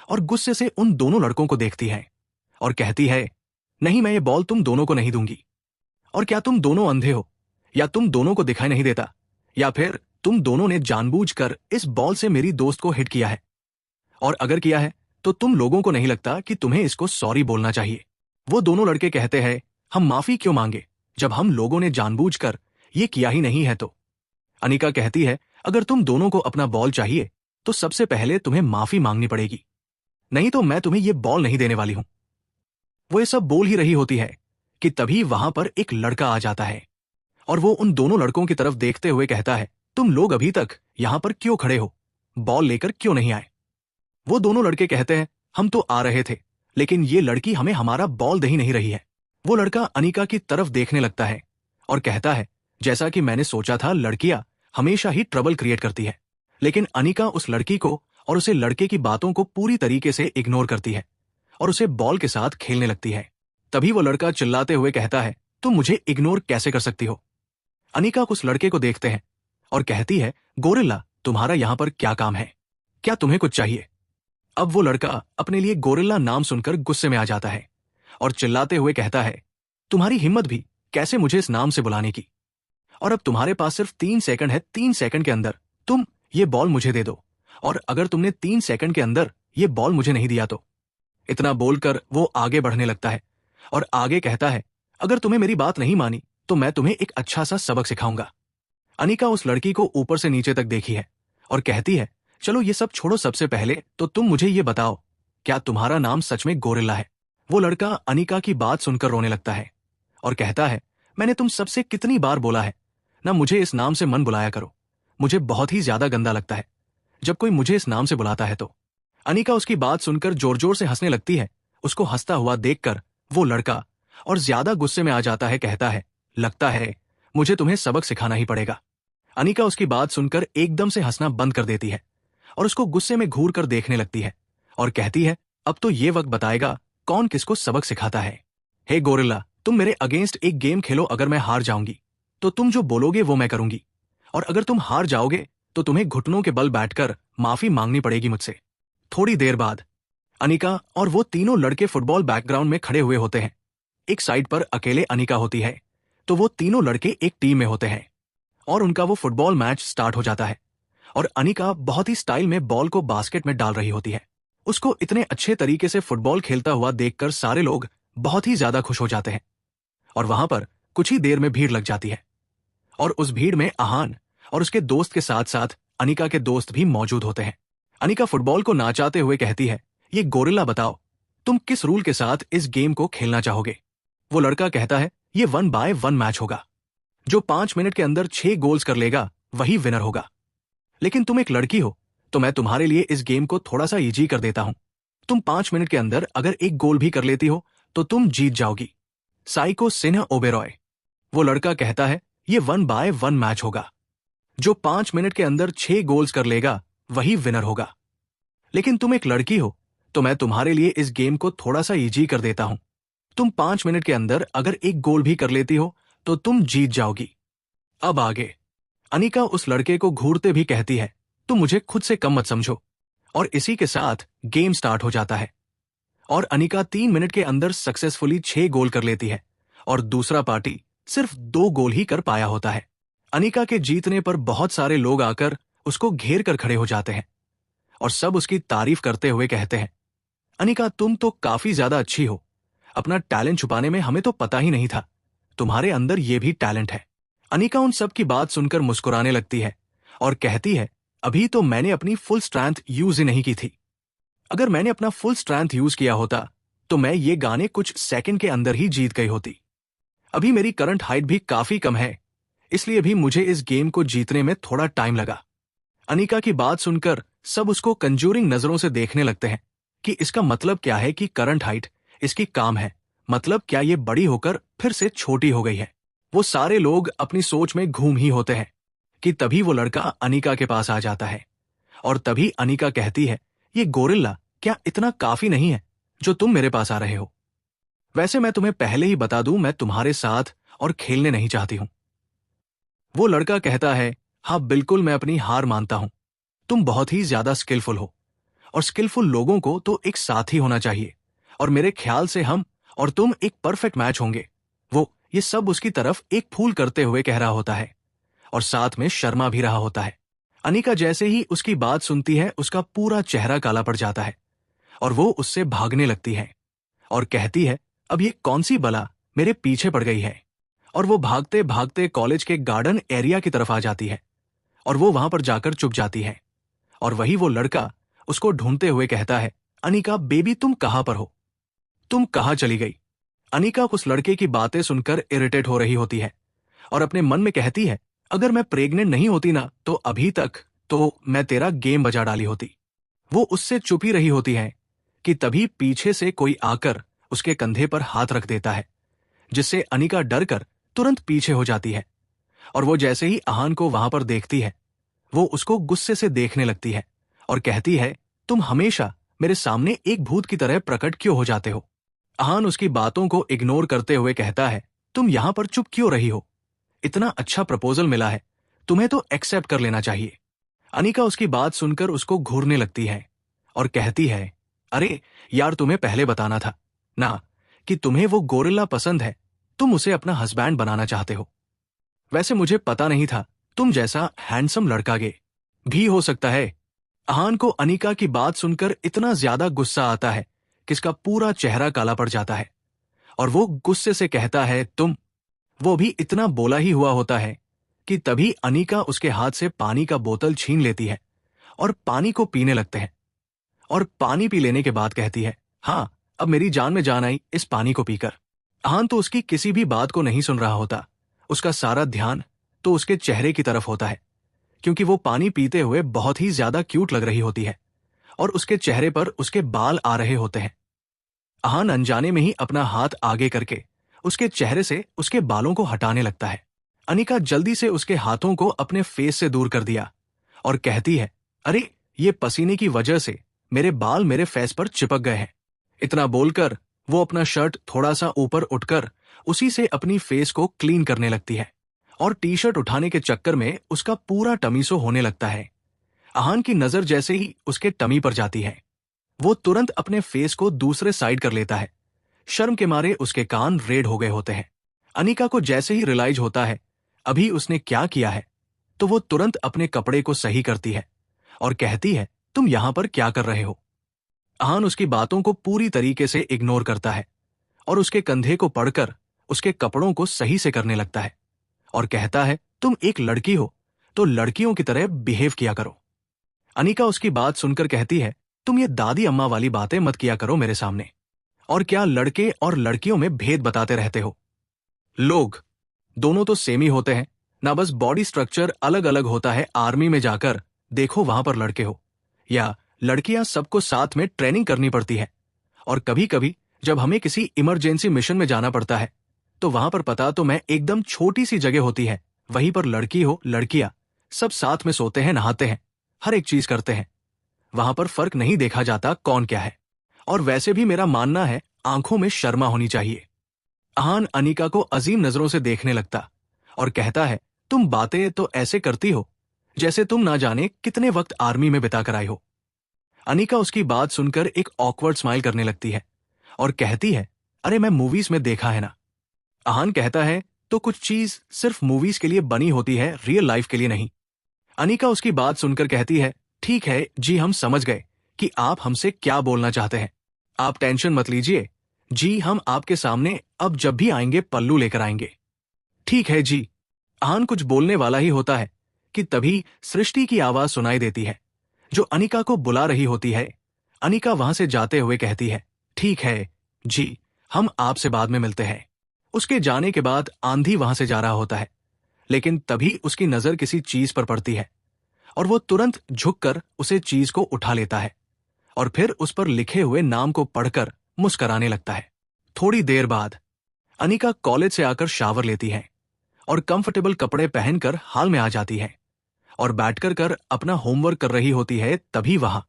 Speaker 1: और गुस्से से उन दोनों लड़कों को देखती है और कहती है, नहीं, मैं ये बॉल तुम दोनों को नहीं दूंगी। और क्या तुम दोनों अंधे हो, या तुम दोनों को दिखाई नहीं देता, या फिर तुम दोनों ने जानबूझकर इस बॉल से मेरी दोस्त को हिट किया है? और अगर किया है तो तुम लोगों को नहीं लगता कि तुम्हें इसको सॉरी बोलना चाहिए? वो दोनों लड़के कहते हैं, हम माफी क्यों मांगे जब हम लोगों ने जानबूझकर ये किया ही नहीं है तो। अनिका कहती है, अगर तुम दोनों को अपना बॉल चाहिए तो सबसे पहले तुम्हें माफी मांगनी पड़ेगी, नहीं तो मैं तुम्हें ये बॉल नहीं देने वाली हूं। वो ये सब बोल ही रही होती है कि तभी वहां पर एक लड़का आ जाता है और वो उन दोनों लड़कों की तरफ देखते हुए कहता है, तुम लोग अभी तक यहां पर क्यों खड़े हो, बॉल लेकर क्यों नहीं आए? वो दोनों लड़के कहते हैं, हम तो आ रहे थे, लेकिन ये लड़की हमें हमारा बॉल दे ही नहीं रही है। वो लड़का अनिका की तरफ देखने लगता है और कहता है, जैसा कि मैंने सोचा था, लड़कियां हमेशा ही ट्रबल क्रिएट करती है। लेकिन अनिका उस लड़की को और उसे लड़के की बातों को पूरी तरीके से इग्नोर करती है और उसे बॉल के साथ खेलने लगती है। तभी वो लड़का चिल्लाते हुए कहता है, तुम मुझे इग्नोर कैसे कर सकती हो? अनिका उस लड़के को देखते हैं और कहती है, गोरिल्ला, तुम्हारा यहां पर क्या काम है? क्या तुम्हें कुछ चाहिए? अब वो लड़का अपने लिए गोरिल्ला नाम सुनकर गुस्से में आ जाता है और चिल्लाते हुए कहता है, तुम्हारी हिम्मत भी कैसे मुझे इस नाम से बुलाने की? और अब तुम्हारे पास सिर्फ 3 सेकंड है, 3 सेकंड के अंदर तुम ये बॉल मुझे दे दो, और अगर तुमने 3 सेकंड के अंदर ये बॉल मुझे नहीं दिया तो। इतना बोलकर वो आगे बढ़ने लगता है और आगे कहता है, अगर तुम्हें मेरी बात नहीं मानी तो मैं तुम्हें एक अच्छा सा सबक सिखाऊंगा। अनिका उस लड़की को ऊपर से नीचे तक देखी है और कहती है, चलो ये सब छोड़ो, सबसे पहले तो तुम मुझे ये बताओ, क्या तुम्हारा नाम सच में गोरिल्ला है? वो लड़का अनिका की बात सुनकर रोने लगता है और कहता है, मैंने तुम सबसे कितनी बार बोला है ना, मुझे इस नाम से मन बुलाया करो, मुझे बहुत ही ज्यादा गंदा लगता है जब कोई मुझे इस नाम से बुलाता है तो। अनिका उसकी बात सुनकर जोर जोर से हंसने लगती है। उसको हंसता हुआ देखकर वो लड़का और ज्यादा गुस्से में आ जाता है, कहता है, लगता है मुझे तुम्हें सबक सिखाना ही पड़ेगा। अनिका उसकी बात सुनकर एकदम से हंसना बंद कर देती है और उसको गुस्से में घूर कर देखने लगती है और कहती है, अब तो ये वक्त बताएगा कौन किसको सबक सिखाता है। हे गोरिल्ला, तुम मेरे अगेंस्ट एक गेम खेलो, अगर मैं हार जाऊंगी तो तुम जो बोलोगे वो मैं करूंगी, और अगर तुम हार जाओगे तो तुम्हें घुटनों के बल बैठकर माफी मांगनी पड़ेगी मुझसे। थोड़ी देर बाद अनिका और वो तीनों लड़के फुटबॉल बैकग्राउंड में खड़े हुए होते हैं। एक साइड पर अकेले अनिका होती है तो वो तीनों लड़के एक टीम में होते हैं और उनका वो फुटबॉल मैच स्टार्ट हो जाता है और अनिका बहुत ही स्टाइल में बॉल को बास्केट में डाल रही होती है। उसको इतने अच्छे तरीके से फुटबॉल खेलता हुआ देखकर सारे लोग बहुत ही ज्यादा खुश हो जाते हैं और वहां पर कुछ ही देर में भीड़ लग जाती है और उस भीड़ में आहान और उसके दोस्त के साथ साथ अनिका के दोस्त भी मौजूद होते हैं। अनिका फुटबॉल को नाचाते हुए कहती है, ये गोरिल्ला, बताओ तुम किस रूल के साथ इस गेम को खेलना चाहोगे? वो लड़का कहता है, ये 1 बाय 1 मैच होगा, जो 5 मिनट के अंदर 6 गोल्स कर लेगा वही विनर होगा। लेकिन तुम एक लड़की हो तो मैं तुम्हारे लिए इस गेम को थोड़ा सा इजी कर देता हूं। तुम 5 मिनट के अंदर अगर एक गोल भी कर लेती हो तो तुम जीत जाओगी। साइको सिन्हा ओबेरॉय। वो लड़का कहता है, ये 1 बाय 1 मैच होगा, जो 5 मिनट के अंदर 6 गोल्स कर लेगा वही विनर होगा। लेकिन तुम एक लड़की हो तो मैं तुम्हारे लिए इस गेम को थोड़ा सा इजी कर देता हूं। तुम 5 मिनट के अंदर अगर एक गोल भी कर लेती हो तो तुम जीत जाओगी। अब आगे अनिका उस लड़के को घूरते भी कहती है, तुम मुझे खुद से कम मत समझो, और इसी के साथ गेम स्टार्ट हो जाता है और अनिका 3 मिनट के अंदर सक्सेसफुली 6 गोल कर लेती है और दूसरा पार्टी सिर्फ 2 गोल ही कर पाया होता है। अनिका के जीतने पर बहुत सारे लोग आकर उसको घेर कर खड़े हो जाते हैं और सब उसकी तारीफ करते हुए कहते हैं, अनिका, तुम तो काफी ज्यादा अच्छी हो। अपना टैलेंट छुपाने में हमें तो पता ही नहीं था। तुम्हारे अंदर ये भी टैलेंट है। अनिका उन सब की बात सुनकर मुस्कुराने लगती है और कहती है, अभी तो मैंने अपनी फुल स्ट्रेंथ यूज ही नहीं की थी। अगर मैंने अपना फुल स्ट्रेंथ यूज किया होता तो मैं ये गाने कुछ सेकंड के अंदर ही जीत गई होती। अभी मेरी करंट हाइट भी काफी कम है, इसलिए भी मुझे इस गेम को जीतने में थोड़ा टाइम लगा। अनिका की बात सुनकर सब उसको कंजूरिंग नजरों से देखने लगते हैं कि इसका मतलब क्या है कि करंट हाइट इसकी काम है, मतलब क्या ये बड़ी होकर फिर से छोटी हो गई है। वो सारे लोग अपनी सोच में घूम ही होते हैं कि तभी वो लड़का अनिका के पास आ जाता है और तभी अनिका कहती है, ये गोरिल्ला क्या इतना काफी नहीं है जो तुम मेरे पास आ रहे हो? वैसे मैं तुम्हें पहले ही बता दूं, मैं तुम्हारे साथ और खेलने नहीं चाहती हूं। वो लड़का कहता है, हाँ बिल्कुल, मैं अपनी हार मानता हूं। तुम बहुत ही ज्यादा स्किलफुल हो और स्किलफुल लोगों को तो एक साथ ही होना चाहिए और मेरे ख्याल से हम और तुम एक परफेक्ट मैच होंगे। वो ये सब उसकी तरफ एक फूल करते हुए कह रहा होता है और साथ में शर्मा भी रहा होता है। अनिका जैसे ही उसकी बात सुनती है उसका पूरा चेहरा काला पड़ जाता है और वो उससे भागने लगती है और कहती है, अब ये कौन सी बला मेरे पीछे पड़ गई है। और वो भागते भागते कॉलेज के गार्डन एरिया की तरफ आ जाती है और वो वहां पर जाकर चुप जाती है और वही वो लड़का उसको ढूंढते हुए कहता है, अनिका बेबी, तुम कहां पर हो? तुम कहां चली गई? अनिका उस लड़के की बातें सुनकर इरिटेट हो रही होती है और अपने मन में कहती है, अगर मैं प्रेग्नेंट नहीं होती ना तो अभी तक तो मैं तेरा गेम बजा डाली होती। वो उससे चुप ही रही होती है कि तभी पीछे से कोई आकर उसके कंधे पर हाथ रख देता है, जिससे अनिका डर कर तुरंत पीछे हो जाती है और वो जैसे ही आहान को वहां पर देखती है वो उसको गुस्से से देखने लगती है और कहती है, तुम हमेशा मेरे सामने एक भूत की तरह प्रकट क्यों हो जाते हो? आहान उसकी बातों को इग्नोर करते हुए कहता है, तुम यहां पर चुप क्यों रही हो? इतना अच्छा प्रपोजल मिला है, तुम्हें तो एक्सेप्ट कर लेना चाहिए। अनिका उसकी बात सुनकर उसको घूरने लगती है और कहती है, अरे यार, तुम्हें पहले बताना था ना कि तुम्हें वो गोरिल्ला पसंद है, तुम उसे अपना हस्बैंड बनाना चाहते हो। वैसे मुझे पता नहीं था तुम जैसा हैंडसम लड़का गे भी हो सकता है। आहान को अनिका की बात सुनकर इतना ज्यादा गुस्सा आता है कि इसका पूरा चेहरा काला पड़ जाता है और वो गुस्से से कहता है, तुम। वो भी इतना बोला ही हुआ होता है कि तभी अनिका उसके हाथ से पानी का बोतल छीन लेती है और पानी को पीने लगते हैं और पानी पी लेने के बाद कहती है, हाँ अब मेरी जान में जान आई इस पानी को पीकर। आहान तो उसकी किसी भी बात को नहीं सुन रहा होता, उसका सारा ध्यान तो उसके चेहरे की तरफ होता है क्योंकि वो पानी पीते हुए बहुत ही ज्यादा क्यूट लग रही होती है और उसके चेहरे पर उसके बाल आ रहे होते हैं। आहान अनजाने में ही अपना हाथ आगे करके उसके चेहरे से उसके बालों को हटाने लगता है। अनिका जल्दी से उसके हाथों को अपने फेस से दूर कर दिया और कहती है, अरे ये पसीने की वजह से मेरे बाल मेरे फेस पर चिपक गए हैं। इतना बोलकर वो अपना शर्ट थोड़ा सा ऊपर उठकर उसी से अपनी फेस को क्लीन करने लगती है और टी शर्ट उठाने के चक्कर में उसका पूरा टमी शो होने लगता है। आहान की नजर जैसे ही उसके टमी पर जाती है वो तुरंत अपने फेस को दूसरे साइड कर लेता है। शर्म के मारे उसके कान रेड हो गए होते हैं। अनिका को जैसे ही रियलाइज होता है अभी उसने क्या किया है तो वो तुरंत अपने कपड़े को सही करती है और कहती है, तुम यहां पर क्या कर रहे हो? आहान उसकी बातों को पूरी तरीके से इग्नोर करता है और उसके कंधे को पड़कर उसके कपड़ों को सही से करने लगता है और कहता है, तुम एक लड़की हो तो लड़कियों की तरह बिहेव किया करो। अनिका उसकी बात सुनकर कहती है, तुम ये दादी अम्मा वाली बातें मत किया करो मेरे सामने। और क्या लड़के और लड़कियों में भेद बताते रहते हो? लोग दोनों तो सेम ही होते हैं ना, बस बॉडी स्ट्रक्चर अलग अलग होता है। आर्मी में जाकर देखो, वहां पर लड़के हो या लड़कियां, सबको साथ में ट्रेनिंग करनी पड़ती है और कभी कभी जब हमें किसी इमरजेंसी मिशन में जाना पड़ता है तो वहां पर पता तो मैं एकदम छोटी सी जगह होती है, वहीं पर लड़की हो लड़कियां सब साथ में सोते हैं, नहाते हैं, हर एक चीज करते हैं। वहां पर फर्क नहीं देखा जाता कौन क्या है। और वैसे भी मेरा मानना है आंखों में शर्मा होनी चाहिए। आहान अनिका को अजीम नजरों से देखने लगता और कहता है, तुम बातें तो ऐसे करती हो जैसे तुम ना जाने कितने वक्त आर्मी में बिता कर आई हो। अनिका उसकी बात सुनकर एक ऑकवर्ड स्माइल करने लगती है और कहती है, अरे मैं मूवीज में देखा है ना। आहान कहता है, तो कुछ चीज सिर्फ मूवीज के लिए बनी होती है, रियल लाइफ के लिए नहीं। अनिका उसकी बात सुनकर कहती है, ठीक है जी, हम समझ गए कि आप हमसे क्या बोलना चाहते हैं। आप टेंशन मत लीजिए जी, हम आपके सामने अब जब भी आएंगे पल्लू लेकर आएंगे। ठीक है जी। आहान कुछ बोलने वाला ही होता है कि तभी सृष्टि की आवाज सुनाई देती है, जो अनिका को बुला रही होती है। अनिका वहां से जाते हुए कहती है, ठीक है जी, हम आपसे बाद में मिलते हैं। उसके जाने के बाद आंधी वहां से जा रहा होता है, लेकिन तभी उसकी नजर किसी चीज पर पड़ती है और वो तुरंत झुककर उसे चीज को उठा लेता है और फिर उस पर लिखे हुए नाम को पढ़कर मुस्कराने लगता है। थोड़ी देर बाद अनिका कॉलेज से आकर शावर लेती है और कंफर्टेबल कपड़े पहनकर हाल में आ जाती है और बैठकर कर अपना होमवर्क कर रही होती है। तभी वहां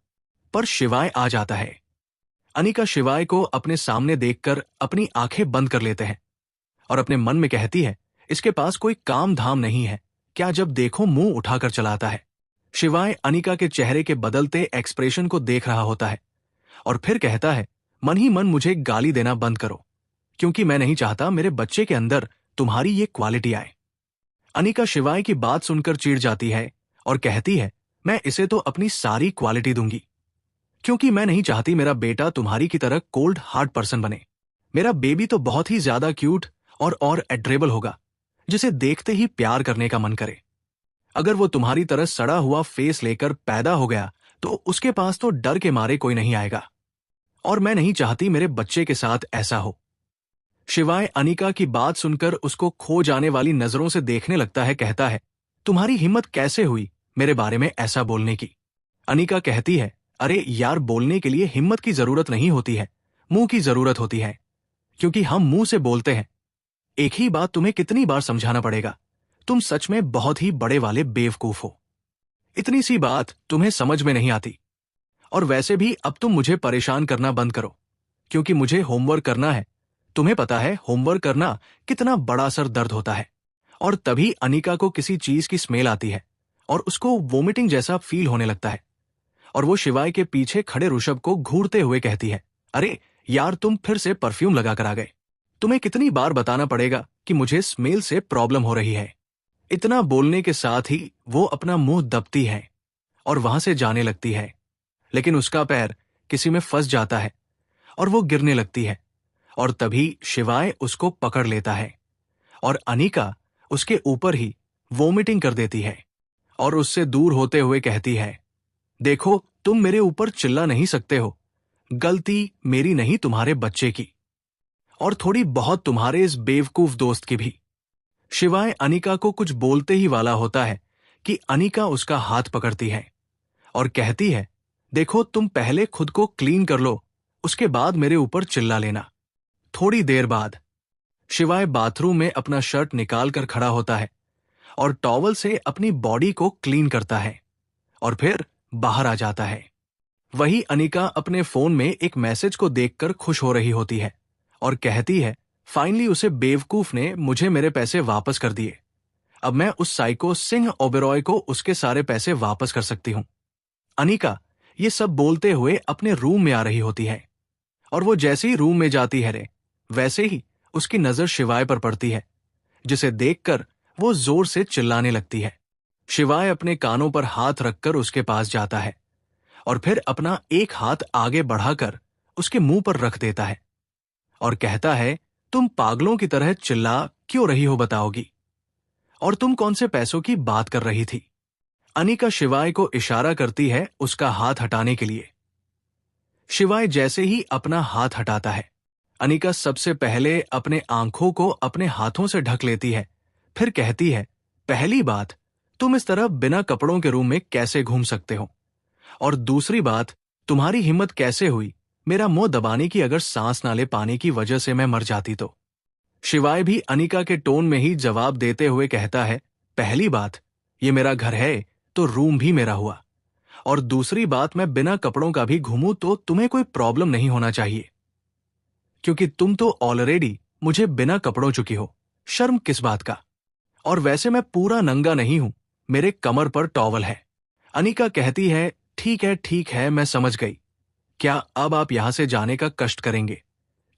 Speaker 1: पर शिवाय आ जाता है। अनिका शिवाय को अपने सामने देखकर अपनी आंखें बंद कर लेते हैं और अपने मन में कहती है, इसके पास कोई काम धाम नहीं है, क्या जब देखो मुंह उठाकर चलाता है। शिवाय अनिका के चेहरे के बदलते एक्सप्रेशन को देख रहा होता है और फिर कहता है, मन ही मन मुझे गाली देना बंद करो, क्योंकि मैं नहीं चाहता मेरे बच्चे के अंदर तुम्हारी ये क्वालिटी आए। अनिका शिवाय की बात सुनकर चिढ़ जाती है और कहती है, मैं इसे तो अपनी सारी क्वालिटी दूंगी, क्योंकि मैं नहीं चाहती मेरा बेटा तुम्हारी की तरह कोल्ड हार्ट पर्सन बने। मेरा बेबी तो बहुत ही ज्यादा क्यूट और एड्रेबल होगा, जिसे देखते ही प्यार करने का मन करे। अगर वो तुम्हारी तरह सड़ा हुआ फेस लेकर पैदा हो गया तो उसके पास तो डर के मारे कोई नहीं आएगा, और मैं नहीं चाहती मेरे बच्चे के साथ ऐसा हो। शिवाय अनिका की बात सुनकर उसको खो जाने वाली नजरों से देखने लगता है। कहता है, तुम्हारी हिम्मत कैसे हुई मेरे बारे में ऐसा बोलने की। अनिका कहती है, अरे यार, बोलने के लिए हिम्मत की जरूरत नहीं होती है, मुंह की जरूरत होती है, क्योंकि हम मुंह से बोलते हैं। एक ही बात तुम्हें कितनी बार समझाना पड़ेगा, तुम सच में बहुत ही बड़े वाले बेवकूफ हो। इतनी सी बात तुम्हें समझ में नहीं आती। और वैसे भी अब तुम मुझे परेशान करना बंद करो, क्योंकि मुझे होमवर्क करना है। तुम्हें पता है होमवर्क करना कितना बड़ा सर दर्द होता है। और तभी अनिका को किसी चीज की स्मेल आती है और उसको वोमिटिंग जैसा फील होने लगता है और वो शिवाय के पीछे खड़े ऋषभ को घूरते हुए कहती है, अरे यार, तुम फिर से परफ्यूम लगा कर आ गए। तुम्हें कितनी बार बताना पड़ेगा कि मुझे स्मेल से प्रॉब्लम हो रही है। इतना बोलने के साथ ही वो अपना मुंह दबती है और वहां से जाने लगती है, लेकिन उसका पैर किसी में फंस जाता है और वो गिरने लगती है। और तभी शिवाय उसको पकड़ लेता है और अनिका उसके ऊपर ही वोमिटिंग कर देती है और उससे दूर होते हुए कहती है, देखो, तुम मेरे ऊपर चिल्ला नहीं सकते हो, गलती मेरी नहीं तुम्हारे बच्चे की, और थोड़ी बहुत तुम्हारे इस बेवकूफ दोस्त की भी। शिवाय अनिका को कुछ बोलते ही वाला होता है कि अनिका उसका हाथ पकड़ती है और कहती है, देखो, तुम पहले खुद को क्लीन कर लो, उसके बाद मेरे ऊपर चिल्ला लेना। थोड़ी देर बाद शिवाय बाथरूम में अपना शर्ट निकाल कर खड़ा होता है और टॉवल से अपनी बॉडी को क्लीन करता है और फिर बाहर आ जाता है। वही अनिका अपने फोन में एक मैसेज को देखकर खुश हो रही होती है और कहती है, फाइनली उसे बेवकूफ ने मुझे मेरे पैसे वापस कर दिए। अब मैं उस साइको सिंह ओबेरॉय को उसके सारे पैसे वापस कर सकती हूं। अनिका ये सब बोलते हुए अपने रूम में आ रही होती है और वो जैसे ही रूम में जाती है रे, वैसे ही उसकी नजर शिवाय पर पड़ती है, जिसे देखकर वो जोर से चिल्लाने लगती है। शिवाय अपने कानों पर हाथ रखकर उसके पास जाता है और फिर अपना एक हाथ आगे बढ़ाकर उसके मुंह पर रख देता है और कहता है, तुम पागलों की तरह चिल्ला क्यों रही हो बताओगी? और तुम कौन से पैसों की बात कर रही थी? अनिका शिवाय को इशारा करती है उसका हाथ हटाने के लिए। शिवाय जैसे ही अपना हाथ हटाता है, अनिका सबसे पहले अपने आंखों को अपने हाथों से ढक लेती है। फिर कहती है, पहली बात, तुम इस तरह बिना कपड़ों के रूम में कैसे घूम सकते हो? और दूसरी बात, तुम्हारी हिम्मत कैसे हुई मेरा मुंह दबाने की? अगर सांस ना ले पाने की वजह से मैं मर जाती तो? शिवाय भी अनिका के टोन में ही जवाब देते हुए कहता है, पहली बात, ये मेरा घर है तो रूम भी मेरा हुआ, और दूसरी बात, मैं बिना कपड़ों का भी घूमूं तो तुम्हें कोई प्रॉब्लम नहीं होना चाहिए, क्योंकि तुम तो ऑलरेडी मुझे बिना कपड़ों चुकी हो। शर्म किस बात का? और वैसे मैं पूरा नंगा नहीं हूं, मेरे कमर पर टॉवल है। अनिका कहती है, ठीक है, मैं समझ गई। क्या अब आप यहां से जाने का कष्ट करेंगे?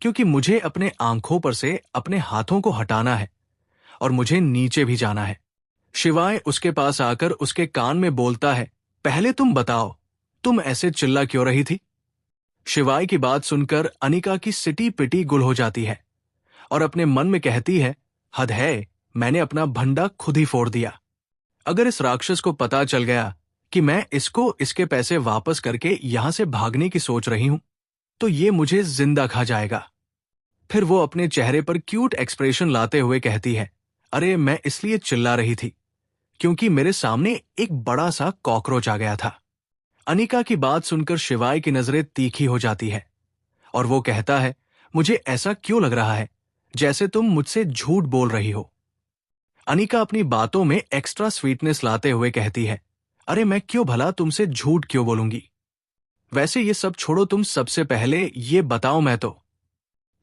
Speaker 1: क्योंकि मुझे अपने आंखों पर से अपने हाथों को हटाना है और मुझे नीचे भी जाना है। शिवाय उसके पास आकर उसके कान में बोलता है, पहले तुम बताओ, तुम ऐसे चिल्ला क्यों रही थी? शिवाय की बात सुनकर अनिका की सिटी पिटी गुल हो जाती है और अपने मन में कहती है, हद है, मैंने अपना भंडा खुद ही फोड़ दिया। अगर इस राक्षस को पता चल गया कि मैं इसको इसके पैसे वापस करके यहां से भागने की सोच रही हूं, तो ये मुझे जिंदा खा जाएगा। फिर वो अपने चेहरे पर क्यूट एक्सप्रेशन लाते हुए कहती है, अरे मैं इसलिए चिल्ला रही थी क्योंकि मेरे सामने एक बड़ा सा कॉकरोच आ गया था। अनिका की बात सुनकर शिवाय की नजरें तीखी हो जाती है और वो कहता है, मुझे ऐसा क्यों लग रहा है जैसे तुम मुझसे झूठ बोल रही हो। अनिका अपनी बातों में एक्स्ट्रा स्वीटनेस लाते हुए कहती है, अरे मैं क्यों भला तुमसे झूठ क्यों बोलूंगी। वैसे ये सब छोड़ो, तुम सबसे पहले ये बताओ, मैं तो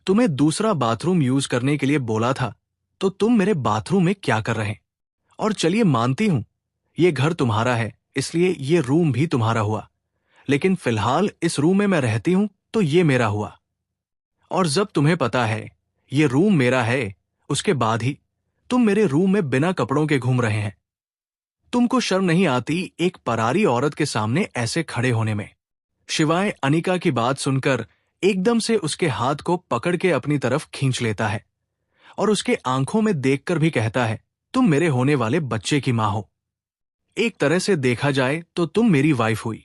Speaker 1: तुम्हें दूसरा बाथरूम यूज करने के लिए बोला था, तो तुम मेरे बाथरूम में क्या कर रहे? और चलिए मानती हूं, ये घर तुम्हारा है, इसलिए ये रूम भी तुम्हारा हुआ, लेकिन फिलहाल इस रूम में मैं रहती हूं तो ये मेरा हुआ। और जब तुम्हें पता है ये रूम मेरा है, उसके बाद ही तुम मेरे रूम में बिना कपड़ों के घूम रहे हैं। तुमको शर्म नहीं आती एक परारी औरत के सामने ऐसे खड़े होने में? शिवाय अनिका की बात सुनकर एकदम से उसके हाथ को पकड़ के अपनी तरफ खींच लेता है और उसके आंखों में देखकर भी कहता है, तुम मेरे होने वाले बच्चे की मां हो। एक तरह से देखा जाए तो तुम मेरी वाइफ हुई।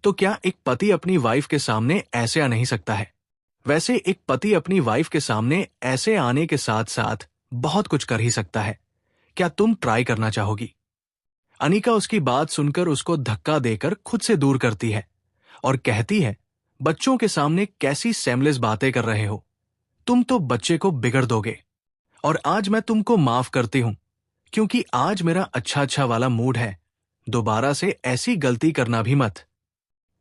Speaker 1: तो क्या एक पति अपनी वाइफ के सामने ऐसे आ नहीं सकता है? वैसे एक पति अपनी वाइफ के सामने ऐसे आने के साथ साथ बहुत कुछ कर ही सकता है। क्या तुम ट्राई करना चाहोगी? अनिका उसकी बात सुनकर उसको धक्का देकर खुद से दूर करती है और कहती है, बच्चों के सामने कैसी सेमलेस बातें कर रहे हो? तुम तो बच्चे को बिगड़ दोगे। और आज मैं तुमको माफ करती हूं क्योंकि आज मेरा अच्छा अच्छा वाला मूड है। दोबारा से ऐसी गलती करना भी मत।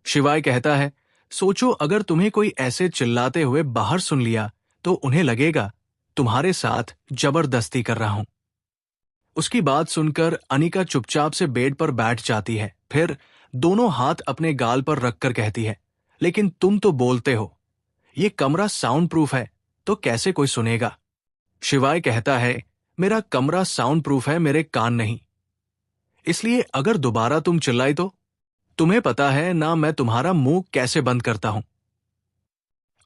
Speaker 1: शिवाय कहता है, सोचो अगर तुम्हें कोई ऐसे चिल्लाते हुए बाहर सुन लिया तो उन्हें लगेगा तुम्हारे साथ जबरदस्ती कर रहा हूं। उसकी बात सुनकर अनिका चुपचाप से बेड पर बैठ जाती है, फिर दोनों हाथ अपने गाल पर रखकर कहती है, लेकिन तुम तो बोलते हो ये कमरा साउंड प्रूफ है, तो कैसे कोई सुनेगा? शिवाय कहता है, मेरा कमरा साउंड प्रूफ है, मेरे कान नहीं। इसलिए अगर दोबारा तुम चिल्लाई तो तुम्हें पता है ना मैं तुम्हारा मुंह कैसे बंद करता हूं।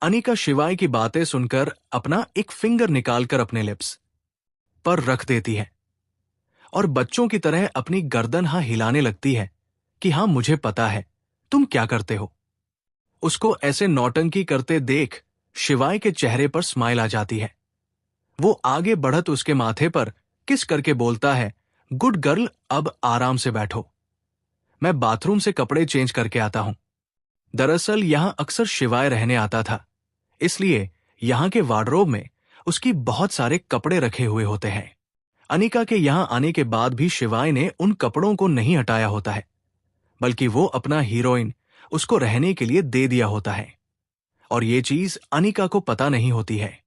Speaker 1: अनिका शिवाय की बातें सुनकर अपना एक फिंगर निकालकर अपने लिप्स पर रख देती है और बच्चों की तरह अपनी गर्दन हिलाने लगती है कि हां, मुझे पता है तुम क्या करते हो। उसको ऐसे नौटंकी करते देख शिवाय के चेहरे पर स्माइल आ जाती है। वो आगे बढ़त उसके माथे पर किस करके बोलता है, गुड गर्ल, अब आराम से बैठो, मैं बाथरूम से कपड़े चेंज करके आता हूं। दरअसल यहां अक्सर शिवाय रहने आता था, इसलिए यहां के वार्डरोब में उसकी बहुत सारे कपड़े रखे हुए होते हैं। अनिका के यहां आने के बाद भी शिवाय ने उन कपड़ों को नहीं हटाया होता है, बल्कि वो अपना हीरोइन उसको रहने के लिए दे दिया होता है और ये चीज अनिका को पता नहीं होती है।